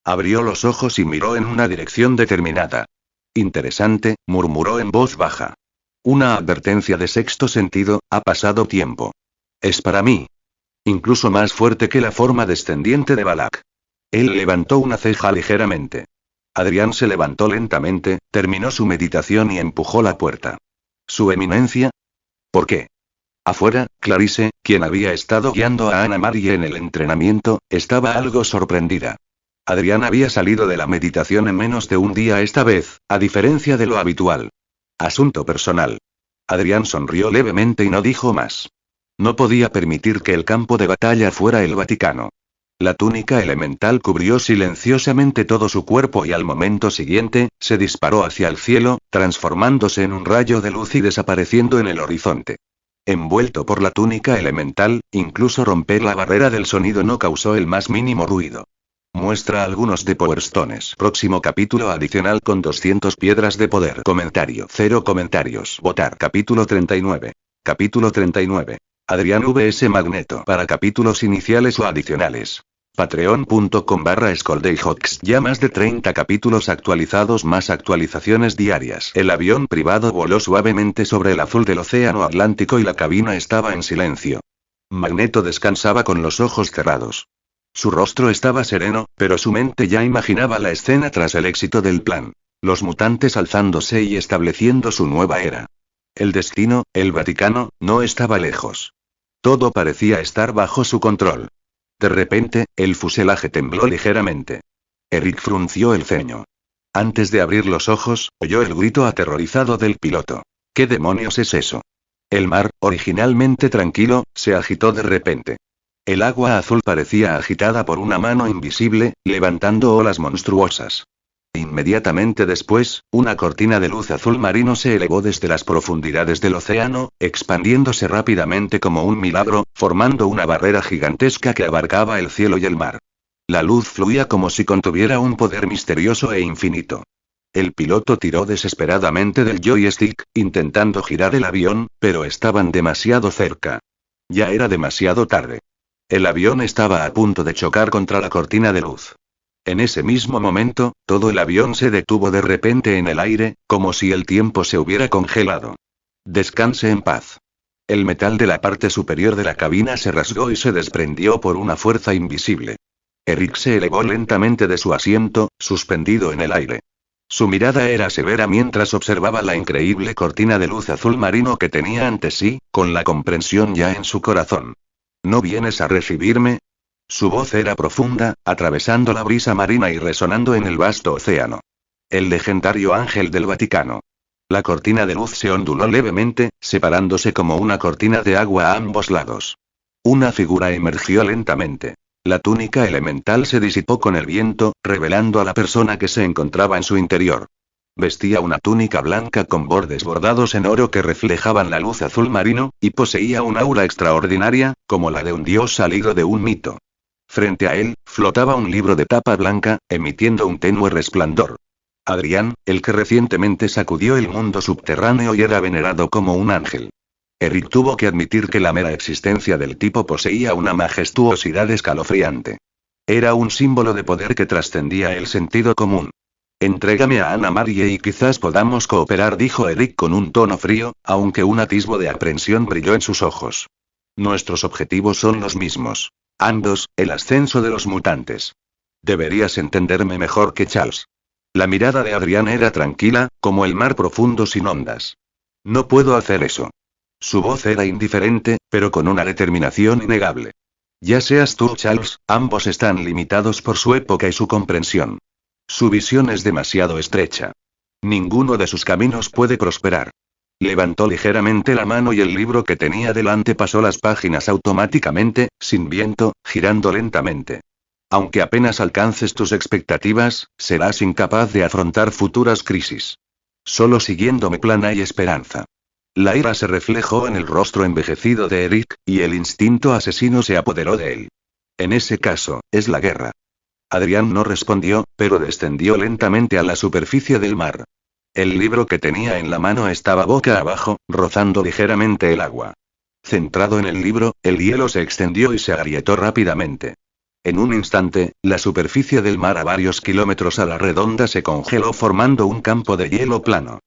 Abrió los ojos y miró en una dirección determinada. Interesante, murmuró en voz baja. Una advertencia de sexto sentido, ha pasado tiempo. Es para mí. Incluso más fuerte que la forma descendiente de Balak. Él levantó una ceja ligeramente. Adrián se levantó lentamente, terminó su meditación y empujó la puerta. ¿Su eminencia? ¿Por qué? Afuera, Clarice, quien había estado guiando a Anna Marie en el entrenamiento, estaba algo sorprendida. Adrián había salido de la meditación en menos de un día esta vez, a diferencia de lo habitual. Asunto personal. Adrián sonrió levemente y no dijo más. No podía permitir que el campo de batalla fuera el Vaticano. La túnica elemental cubrió silenciosamente todo su cuerpo y al momento siguiente, se disparó hacia el cielo, transformándose en un rayo de luz y desapareciendo en el horizonte. Envuelto por la túnica elemental, incluso romper la barrera del sonido no causó el más mínimo ruido. Muestra algunos de Power Stones. Próximo capítulo adicional con 200 piedras de poder. Comentario. 0 comentarios. Votar. Capítulo 39. Capítulo 39. Adrián vs Magneto. Para capítulos iniciales o adicionales. Patreon.com/ScoldayHawks. Ya más de 30 capítulos actualizados, más actualizaciones diarias. El avión privado voló suavemente sobre el azul del océano Atlántico y la cabina estaba en silencio. Magneto descansaba con los ojos cerrados. Su rostro estaba sereno, pero su mente ya imaginaba la escena tras el éxito del plan. Los mutantes alzándose y estableciendo su nueva era. El destino, el Vaticano, no estaba lejos. Todo parecía estar bajo su control. De repente, el fuselaje tembló ligeramente. Eric frunció el ceño. Antes de abrir los ojos, oyó el grito aterrorizado del piloto. ¿Qué demonios es eso? El mar, originalmente tranquilo, se agitó de repente. El agua azul parecía agitada por una mano invisible, levantando olas monstruosas. Inmediatamente después, una cortina de luz azul marino se elevó desde las profundidades del océano, expandiéndose rápidamente como un milagro, formando una barrera gigantesca que abarcaba el cielo y el mar. La luz fluía como si contuviera un poder misterioso e infinito. El piloto tiró desesperadamente del joystick, intentando girar el avión, pero estaban demasiado cerca. Ya era demasiado tarde. El avión estaba a punto de chocar contra la cortina de luz. En ese mismo momento, todo el avión se detuvo de repente en el aire, como si el tiempo se hubiera congelado. Descanse en paz. El metal de la parte superior de la cabina se rasgó y se desprendió por una fuerza invisible. Eric se elevó lentamente de su asiento, suspendido en el aire. Su mirada era severa mientras observaba la increíble cortina de luz azul marino que tenía ante sí, con la comprensión ya en su corazón. ¿No vienes a recibirme? Su voz era profunda, atravesando la brisa marina y resonando en el vasto océano. El legendario ángel del Vaticano. La cortina de luz se onduló levemente, separándose como una cortina de agua a ambos lados. Una figura emergió lentamente. La túnica elemental se disipó con el viento, revelando a la persona que se encontraba en su interior. Vestía una túnica blanca con bordes bordados en oro que reflejaban la luz azul marino, y poseía un aura extraordinaria, como la de un dios salido de un mito. Frente a él, flotaba un libro de tapa blanca, emitiendo un tenue resplandor. Adrián, el que recientemente sacudió el mundo subterráneo y era venerado como un ángel. Eric tuvo que admitir que la mera existencia del tipo poseía una majestuosidad escalofriante. Era un símbolo de poder que trascendía el sentido común. Entrégame a Anna Marie y quizás podamos cooperar, dijo Eric con un tono frío, aunque un atisbo de aprensión brilló en sus ojos. Nuestros objetivos son los mismos. Ambos, el ascenso de los mutantes. Deberías entenderme mejor que Charles. La mirada de Adrián era tranquila, como el mar profundo sin ondas. No puedo hacer eso. Su voz era indiferente, pero con una determinación innegable. Ya seas tú o Charles, ambos están limitados por su época y su comprensión. Su visión es demasiado estrecha. Ninguno de sus caminos puede prosperar. Levantó ligeramente la mano y el libro que tenía delante pasó las páginas automáticamente, sin viento, girando lentamente. Aunque apenas alcances tus expectativas, serás incapaz de afrontar futuras crisis. Solo siguiendo mi plan hay esperanza. La ira se reflejó en el rostro envejecido de Eric, y el instinto asesino se apoderó de él. En ese caso, es la guerra. Adrián no respondió, pero descendió lentamente a la superficie del mar. El libro que tenía en la mano estaba boca abajo, rozando ligeramente el agua. Centrado en el libro, el hielo se extendió y se agrietó rápidamente. En un instante, la superficie del mar a varios kilómetros a la redonda se congeló formando un campo de hielo plano.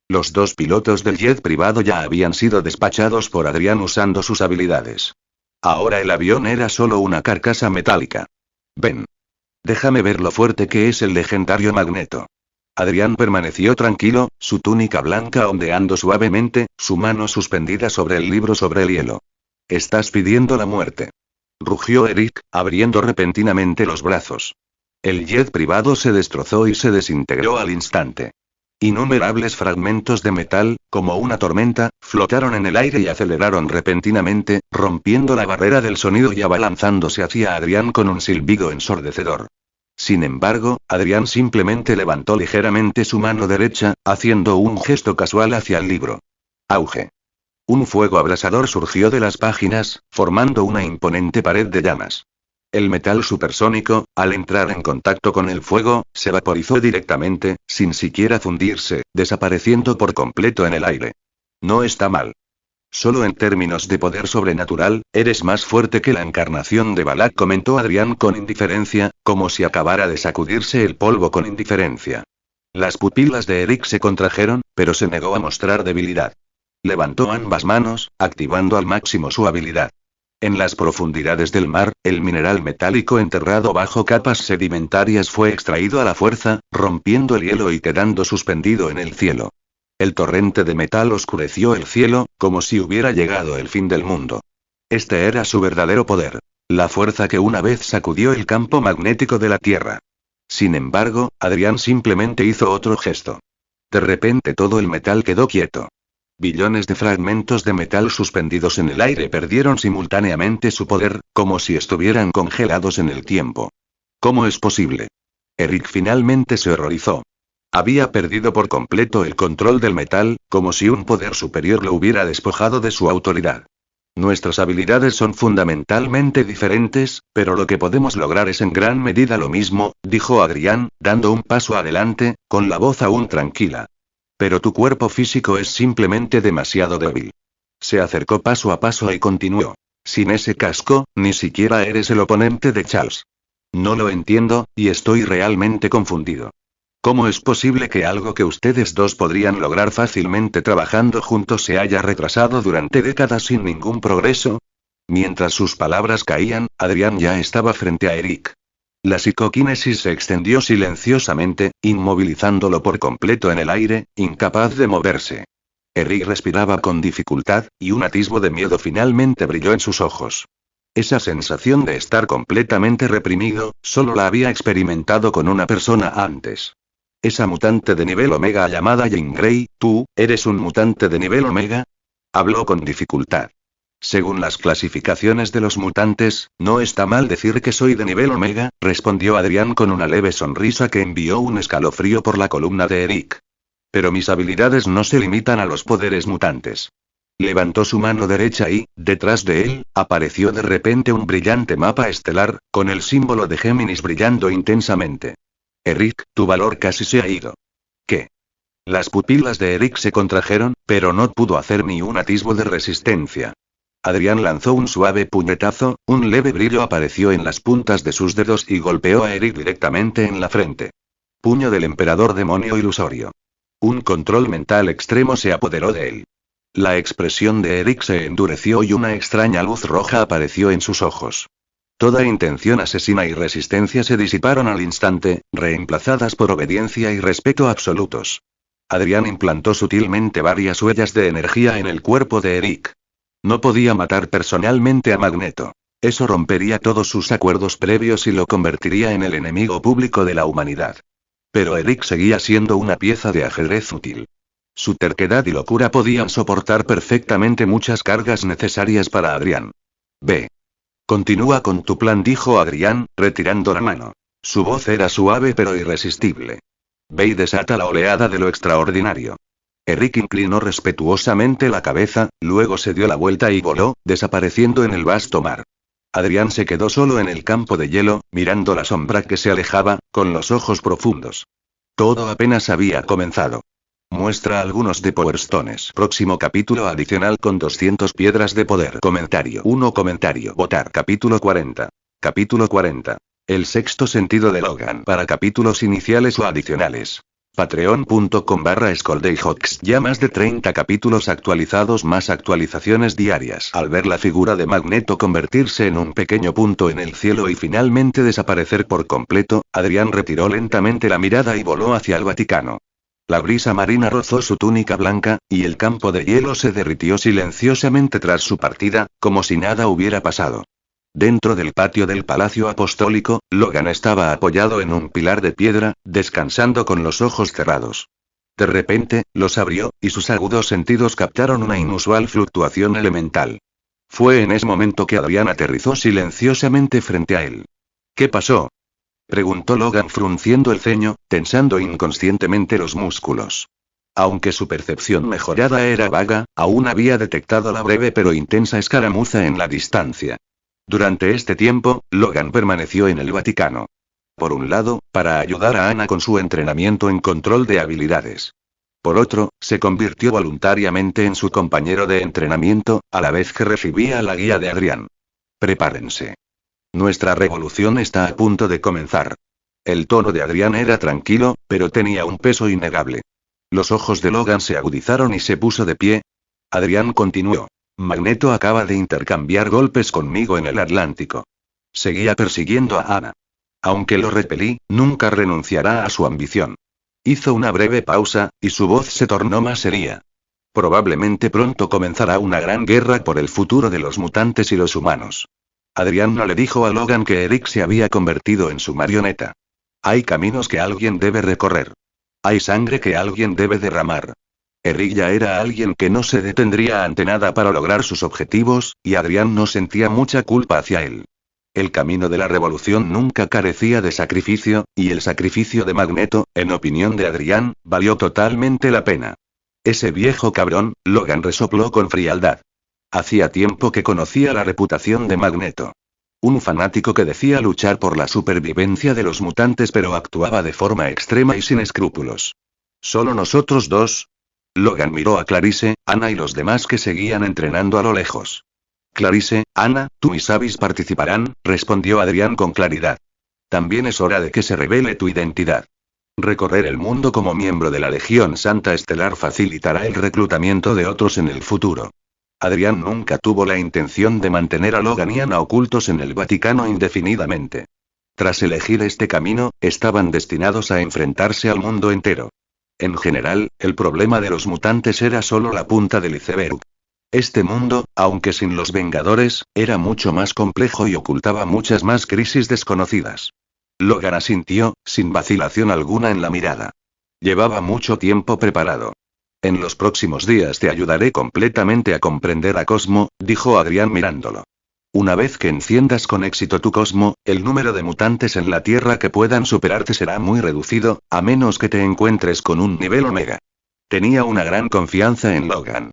Los dos pilotos del jet privado ya habían sido despachados por Adrián usando sus habilidades. Ahora el avión era solo una carcasa metálica. Ven. Déjame ver lo fuerte que es el legendario Magneto. Adrián permaneció tranquilo, su túnica blanca ondeando suavemente, su mano suspendida sobre el libro sobre el hielo. Estás pidiendo la muerte. Rugió Eric, abriendo repentinamente los brazos. El jet privado se destrozó y se desintegró al instante. Innumerables fragmentos de metal, como una tormenta, flotaron en el aire y aceleraron repentinamente, rompiendo la barrera del sonido y abalanzándose hacia Adrián con un silbido ensordecedor. Sin embargo, Adrián simplemente levantó ligeramente su mano derecha, haciendo un gesto casual hacia el libro. Auge. Un fuego abrasador surgió de las páginas, formando una imponente pared de llamas. El metal supersónico, al entrar en contacto con el fuego, se vaporizó directamente, sin siquiera fundirse, desapareciendo por completo en el aire. No está mal. Solo en términos de poder sobrenatural, eres más fuerte que la encarnación de Balak, comentó Adrián con indiferencia, como si acabara de sacudirse el polvo con indiferencia. Las pupilas de Eric se contrajeron, pero se negó a mostrar debilidad. Levantó ambas manos, activando al máximo su habilidad. En las profundidades del mar, el mineral metálico enterrado bajo capas sedimentarias fue extraído a la fuerza, rompiendo el hielo y quedando suspendido en el cielo. El torrente de metal oscureció el cielo, como si hubiera llegado el fin del mundo. Este era su verdadero poder. La fuerza que una vez sacudió el campo magnético de la Tierra. Sin embargo, Adrián simplemente hizo otro gesto. De repente todo el metal quedó quieto. Billones de fragmentos de metal suspendidos en el aire perdieron simultáneamente su poder, como si estuvieran congelados en el tiempo. ¿Cómo es posible? Eric finalmente se horrorizó. Había perdido por completo el control del metal, como si un poder superior lo hubiera despojado de su autoridad. Nuestras habilidades son fundamentalmente diferentes, pero lo que podemos lograr es en gran medida lo mismo, dijo Adrián, dando un paso adelante, con la voz aún tranquila. Pero tu cuerpo físico es simplemente demasiado débil. Se acercó paso a paso y continuó. Sin ese casco, ni siquiera eres el oponente de Charles. No lo entiendo, y estoy realmente confundido. ¿Cómo es posible que algo que ustedes dos podrían lograr fácilmente trabajando juntos se haya retrasado durante décadas sin ningún progreso? Mientras sus palabras caían, Adrián ya estaba frente a Eric. La psicoquinesis se extendió silenciosamente, inmovilizándolo por completo en el aire, incapaz de moverse. Eric respiraba con dificultad, y un atisbo de miedo finalmente brilló en sus ojos. Esa sensación de estar completamente reprimido, solo la había experimentado con una persona antes. Esa mutante de nivel Omega llamada Jean Grey, ¿tú, eres un mutante de nivel Omega? Habló con dificultad. Según las clasificaciones de los mutantes, no está mal decir que soy de nivel Omega, respondió Adrián con una leve sonrisa que envió un escalofrío por la columna de Eric. Pero mis habilidades no se limitan a los poderes mutantes. Levantó su mano derecha y, detrás de él, apareció de repente un brillante mapa estelar, con el símbolo de Géminis brillando intensamente. Eric, tu valor casi se ha ido. ¿Qué? Las pupilas de Eric se contrajeron, pero no pudo hacer ni un atisbo de resistencia. Adrián lanzó un suave puñetazo, un leve brillo apareció en las puntas de sus dedos y golpeó a Eric directamente en la frente. Puño del emperador demonio ilusorio. Un control mental extremo se apoderó de él. La expresión de Eric se endureció y una extraña luz roja apareció en sus ojos. Toda intención asesina y resistencia se disiparon al instante, reemplazadas por obediencia y respeto absolutos. Adrián implantó sutilmente varias huellas de energía en el cuerpo de Eric. No podía matar personalmente a Magneto. Eso rompería todos sus acuerdos previos y lo convertiría en el enemigo público de la humanidad. Pero Eric seguía siendo una pieza de ajedrez útil. Su terquedad y locura podían soportar perfectamente muchas cargas necesarias para Adrián. Ve. Continúa con tu plan, dijo Adrián, retirando la mano. Su voz era suave pero irresistible. Ve y desata la oleada de lo extraordinario. Eric inclinó respetuosamente la cabeza, luego se dio la vuelta y voló, desapareciendo en el vasto mar. Adrián se quedó solo en el campo de hielo, mirando la sombra que se alejaba, con los ojos profundos. Todo apenas había comenzado. Muestra algunos de Power Stones. Próximo capítulo adicional con 200 piedras de poder. Comentario 1. Comentario. Votar. Capítulo 40. Capítulo 40. El sexto sentido de Logan. Para capítulos iniciales o adicionales. Patreon.com/ScoldayHawks. Ya más de 30 capítulos actualizados, más actualizaciones diarias. Al ver la figura de Magneto convertirse en un pequeño punto en el cielo y finalmente desaparecer por completo, Adrián retiró lentamente la mirada y voló hacia el Vaticano. La brisa marina rozó su túnica blanca, y el campo de hielo se derritió silenciosamente tras su partida, como si nada hubiera pasado. Dentro del patio del Palacio Apostólico, Logan estaba apoyado en un pilar de piedra, descansando con los ojos cerrados. De repente, los abrió, y sus agudos sentidos captaron una inusual fluctuación elemental. Fue en ese momento que Adrián aterrizó silenciosamente frente a él. ¿Qué pasó?, preguntó Logan frunciendo el ceño, tensando inconscientemente los músculos. Aunque su percepción mejorada era vaga, aún había detectado la breve pero intensa escaramuza en la distancia. Durante este tiempo, Logan permaneció en el Vaticano. Por un lado, para ayudar a Ana con su entrenamiento en control de habilidades. Por otro, se convirtió voluntariamente en su compañero de entrenamiento, a la vez que recibía la guía de Adrián. Prepárense. Nuestra revolución está a punto de comenzar. El tono de Adrián era tranquilo, pero tenía un peso innegable. Los ojos de Logan se agudizaron y se puso de pie. Adrián continuó. Magneto acaba de intercambiar golpes conmigo en el Atlántico. Seguía persiguiendo a Ana. Aunque lo repelí, nunca renunciará a su ambición. Hizo una breve pausa, y su voz se tornó más seria. Probablemente pronto comenzará una gran guerra por el futuro de los mutantes y los humanos. Adrián no le dijo a Logan que Eric se había convertido en su marioneta. Hay caminos que alguien debe recorrer. Hay sangre que alguien debe derramar. Eric ya era alguien que no se detendría ante nada para lograr sus objetivos, y Adrián no sentía mucha culpa hacia él. El camino de la revolución nunca carecía de sacrificio, y el sacrificio de Magneto, en opinión de Adrián, valió totalmente la pena. Ese viejo cabrón, Logan resopló con frialdad. Hacía tiempo que conocía la reputación de Magneto. Un fanático que decía luchar por la supervivencia de los mutantes pero actuaba de forma extrema y sin escrúpulos. ¿Solo nosotros dos? Logan miró a Clarice, Ana y los demás que seguían entrenando a lo lejos. Clarice, Ana, tú y Sabis participarán, respondió Adrián con claridad. También es hora de que se revele tu identidad. Recorrer el mundo como miembro de la Legión Santa Estelar facilitará el reclutamiento de otros en el futuro. Adrián nunca tuvo la intención de mantener a Logan y Ana ocultos en el Vaticano indefinidamente. Tras elegir este camino, estaban destinados a enfrentarse al mundo entero. En general, el problema de los mutantes era solo la punta del iceberg. Este mundo, aunque sin los Vengadores, era mucho más complejo y ocultaba muchas más crisis desconocidas. Logan asintió, sin vacilación alguna en la mirada. Llevaba mucho tiempo preparado. En los próximos días te ayudaré completamente a comprender a Cosmo, dijo Adrián mirándolo. Una vez que enciendas con éxito tu Cosmo, el número de mutantes en la Tierra que puedan superarte será muy reducido, a menos que te encuentres con un nivel Omega. Tenía una gran confianza en Logan.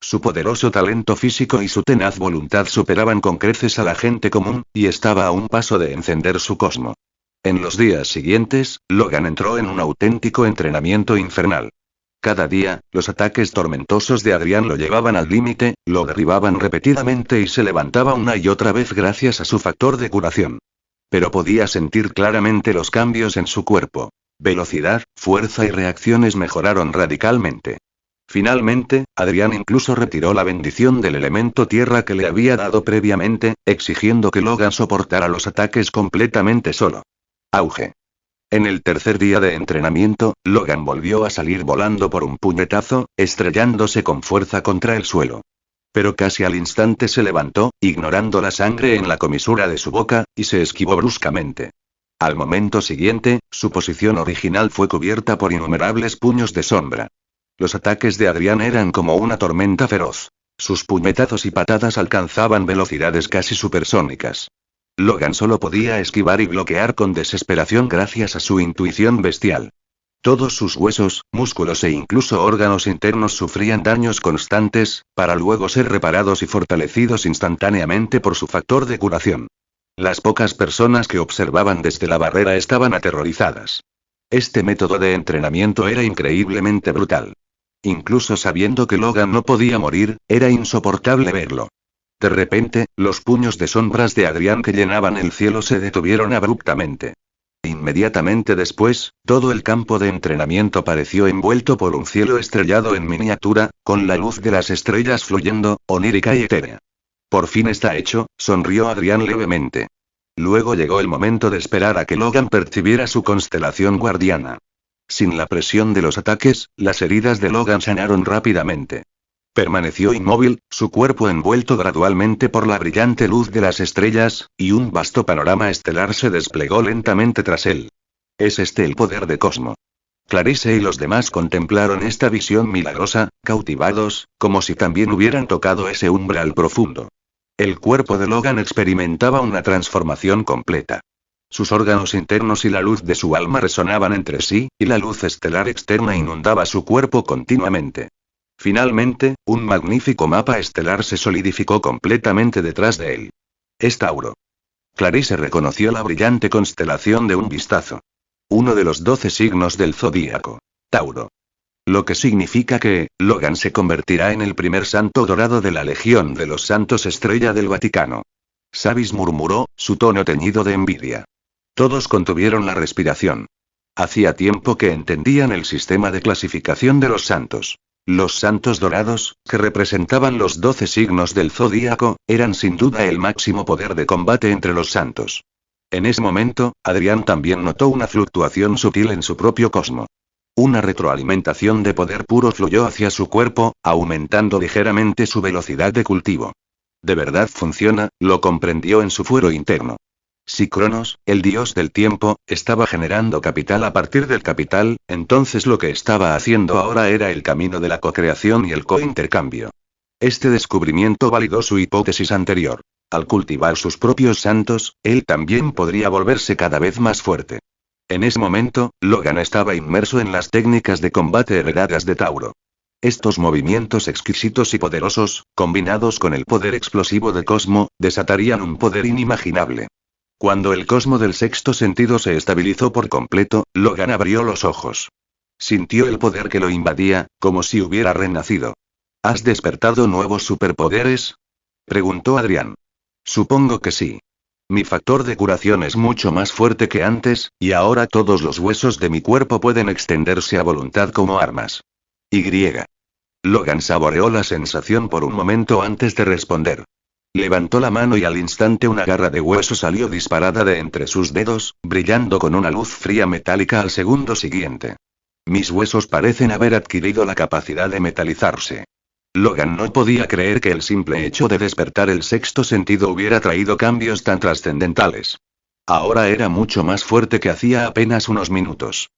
Su poderoso talento físico y su tenaz voluntad superaban con creces a la gente común, y estaba a un paso de encender su Cosmo. En los días siguientes, Logan entró en un auténtico entrenamiento infernal. Cada día, los ataques tormentosos de Adrián lo llevaban al límite, lo derribaban repetidamente y se levantaba una y otra vez gracias a su factor de curación. Pero podía sentir claramente los cambios en su cuerpo. Velocidad, fuerza y reacciones mejoraron radicalmente. Finalmente, Adrián incluso retiró la bendición del elemento tierra que le había dado previamente, exigiendo que Logan soportara los ataques completamente solo. Auge. En el tercer día de entrenamiento, Logan volvió a salir volando por un puñetazo, estrellándose con fuerza contra el suelo. Pero casi al instante se levantó, ignorando la sangre en la comisura de su boca, y se esquivó bruscamente. Al momento siguiente, su posición original fue cubierta por innumerables puños de sombra. Los ataques de Adrián eran como una tormenta feroz. Sus puñetazos y patadas alcanzaban velocidades casi supersónicas. Logan solo podía esquivar y bloquear con desesperación gracias a su intuición bestial. Todos sus huesos, músculos e incluso órganos internos sufrían daños constantes, para luego ser reparados y fortalecidos instantáneamente por su factor de curación. Las pocas personas que observaban desde la barrera estaban aterrorizadas. Este método de entrenamiento era increíblemente brutal. Incluso sabiendo que Logan no podía morir, era insoportable verlo. De repente, los puños de sombras de Adrián que llenaban el cielo se detuvieron abruptamente. Inmediatamente después, todo el campo de entrenamiento pareció envuelto por un cielo estrellado en miniatura, con la luz de las estrellas fluyendo, onírica y etérea. Por fin está hecho, sonrió Adrián levemente. Luego llegó el momento de esperar a que Logan percibiera su constelación guardiana. Sin la presión de los ataques, las heridas de Logan sanaron rápidamente. Permaneció inmóvil, su cuerpo envuelto gradualmente por la brillante luz de las estrellas, y un vasto panorama estelar se desplegó lentamente tras él. ¿Es este el poder de Cosmo? Clarice y los demás contemplaron esta visión milagrosa, cautivados, como si también hubieran tocado ese umbral profundo. El cuerpo de Logan experimentaba una transformación completa. Sus órganos internos y la luz de su alma resonaban entre sí, y la luz estelar externa inundaba su cuerpo continuamente. Finalmente, un magnífico mapa estelar se solidificó completamente detrás de él. Es Tauro. Clarice reconoció la brillante constelación de un vistazo. Uno de los 12 signos del zodíaco. Tauro. Lo que significa que, Logan se convertirá en el primer santo dorado de la Legión de los Santos Estrella del Vaticano. Savis murmuró, su tono teñido de envidia. Todos contuvieron la respiración. Hacía tiempo que entendían el sistema de clasificación de los santos. Los santos dorados, que representaban los 12 signos del zodíaco, eran sin duda el máximo poder de combate entre los santos. En ese momento, Adrián también notó una fluctuación sutil en su propio cosmo. Una retroalimentación de poder puro fluyó hacia su cuerpo, aumentando ligeramente su velocidad de cultivo. De verdad funciona, lo comprendió en su fuero interno. Si Cronos, el dios del tiempo, estaba generando capital a partir del capital, entonces lo que estaba haciendo ahora era el camino de la cocreación y el cointercambio. Este descubrimiento validó su hipótesis anterior. Al cultivar sus propios santos, él también podría volverse cada vez más fuerte. En ese momento, Logan estaba inmerso en las técnicas de combate heredadas de Tauro. Estos movimientos exquisitos y poderosos, combinados con el poder explosivo de Cosmo, desatarían un poder inimaginable. Cuando el cosmo del sexto sentido se estabilizó por completo, Logan abrió los ojos. Sintió el poder que lo invadía, como si hubiera renacido. ¿Has despertado nuevos superpoderes?, preguntó Adrián. Supongo que sí. Mi factor de curación es mucho más fuerte que antes, y ahora todos los huesos de mi cuerpo pueden extenderse a voluntad como armas. Y. Logan saboreó la sensación por un momento antes de responder. Levantó la mano y al instante una garra de hueso salió disparada de entre sus dedos, brillando con una luz fría metálica al segundo siguiente. Mis huesos parecen haber adquirido la capacidad de metalizarse. Logan no podía creer que el simple hecho de despertar el sexto sentido hubiera traído cambios tan trascendentales. Ahora era mucho más fuerte que hacía apenas unos minutos.